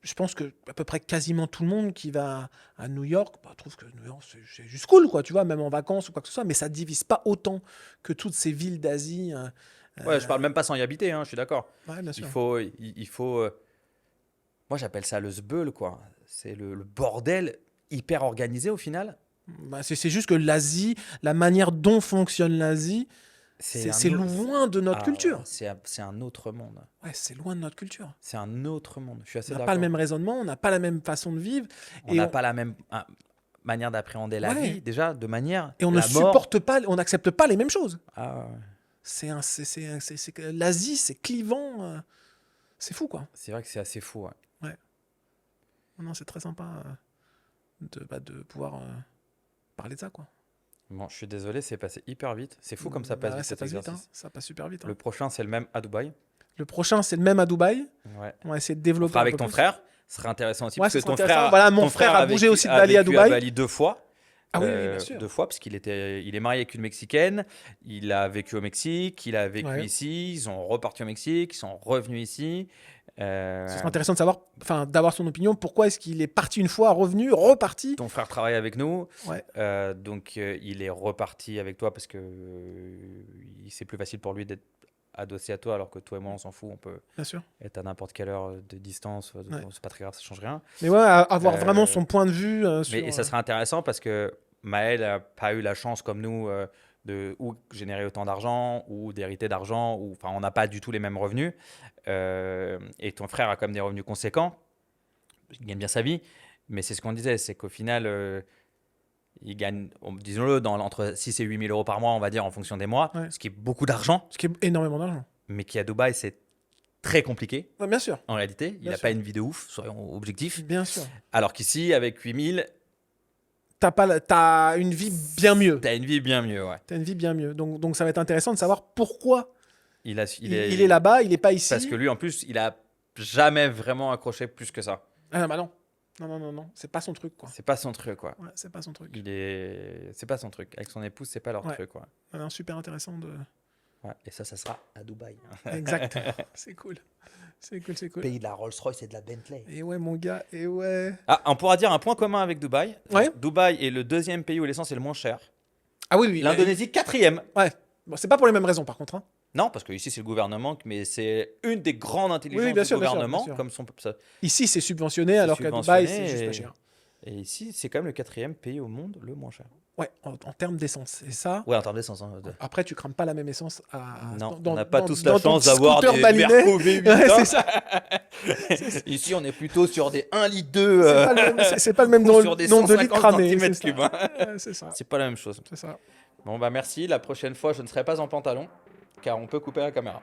Je pense que à peu près quasiment tout le monde qui va à New York trouve que New York c'est juste cool, quoi, tu vois, même en vacances ou quoi que ce soit, mais ça divise pas autant que toutes ces villes d'Asie. Ouais, je parle même pas sans y habiter, hein, je suis d'accord. Ouais, bien sûr. Il faut moi, j'appelle ça le zbeul, quoi. C'est le bordel hyper organisé au final. Bah, c'est juste que l'Asie, la manière dont fonctionne l'Asie, un c'est autre- loin de notre Ah, culture. ouais, c'est un autre monde. Ouais, c'est loin de notre culture. C'est un autre monde. Je suis assez On n'a d'accord. pas le même raisonnement, on n'a pas la même façon de vivre. On n'a pas la même manière d'appréhender la Ouais. vie, déjà, de manière. Et on la ne mort. supporte pas, on n'accepte pas les mêmes choses. Ah, ouais. L'Asie, c'est clivant. C'est fou, quoi. C'est vrai que c'est assez fou, ouais. Non, c'est très sympa de pouvoir parler de ça, quoi. Bon, je suis désolé, c'est passé hyper vite. C'est fou comme ça Bah passe ouais, vite ça cet passe vite, exercice. hein. Ça passe super vite. Hein. Le prochain, c'est le même à Dubaï. Le prochain, c'est le même à Dubaï. Ouais. On va essayer de On développer fera un avec peu ton plus. frère. Ce serait intéressant aussi Ouais, parce ça que serait ton intéressant. frère, Voilà, mon ton frère a vécu- bougé aussi de Bali à vécu Dubaï. Bali 2 fois. Ah oui, oui, bien sûr. 2 fois parce qu'il il est marié avec une Mexicaine, il a vécu au Mexique, il a vécu Ouais. ici, ils sont repartis au Mexique, ils sont revenus ici. Ce serait Euh, intéressant de savoir, enfin, d'avoir son opinion. Pourquoi est-ce qu'il est parti une fois, revenu, reparti? Ton frère travaille avec nous, Ouais, donc il est reparti avec toi parce que c'est plus facile pour lui d'être adossé à toi, alors que toi et moi on s'en fout, on peut bien sûr. être à n'importe quelle heure de distance, Ouais. c'est pas très grave, ça change rien. Mais ouais, avoir vraiment Euh, son point de vue Mais sur. ça serait intéressant parce que Maël n'a pas eu la chance comme nous ou générer autant d'argent ou d'hériter d'argent, ou enfin on n'a pas du tout les mêmes revenus. Et ton frère a quand même des revenus conséquents, il gagne bien sa vie, mais c'est ce qu'on disait, c'est qu'au final il gagne, disons-le, entre 6 et 8 000 euros par mois, on va dire, en fonction des mois, Ouais. ce qui est beaucoup d'argent, Ce qui est énormément d'argent. mais qui à Dubaï c'est très compliqué. Ouais, bien sûr, En réalité, il Bien n'a sûr. pas une vie de ouf, soyons objectifs. bien sûr. Alors qu'ici, avec 8 000, T'as une vie bien mieux. t'as une vie bien mieux, ouais. T'as une vie bien mieux. Donc ça va être intéressant de savoir pourquoi Il il est là-bas, il n'est pas ici. Parce que lui, en plus, il a jamais vraiment accroché plus que ça. Ah non, bah non. Non. C'est pas son truc, quoi. C'est pas son truc, quoi. Ouais, c'est pas son truc. C'est pas son truc. Avec son épouse, c'est pas leur Ouais. truc, quoi. Ah non, super intéressant de. Ouais. Et ça sera à Dubaï. Exact. C'est cool. C'est cool. Pays de la Rolls-Royce et de la Bentley. Et ouais, mon gars, et ouais. Ah, on pourra dire un point commun avec Dubaï. Ouais. Dubaï est le deuxième pays où l'essence est le moins cher. Ah oui. L'Indonésie, quatrième. Ouais. Bon, c'est pas pour les mêmes raisons, par contre. Hein. Non, parce que ici c'est le gouvernement, mais c'est une des grandes intelligences Oui, bien du sûr, bien sûr, gouvernement, bien sûr. comme son ça. Ici, c'est subventionné, alors qu'à Dubaï, c'est juste pas cher. Et ici, c'est quand même le quatrième pays au monde le moins cher. Ouais, en termes d'essence. Et ça, Ouais, en termes d'essence. après, tu crames pas la même essence Non, dans- on n'a pas dans- tous dans la ton chance d'avoir scooter des balinais. Merco V8. Ouais, hein. c'est ça. Ici, on est plutôt sur des 1 litre C'est pas le même ou nombre sur des nombre de litres 150 cramés. centimètres C'est ça. cubes. Hein. Ouais, c'est ça. C'est pas la même chose. C'est ça. Bon, bah merci. La prochaine fois, je ne serai pas en pantalon, car on peut couper la caméra.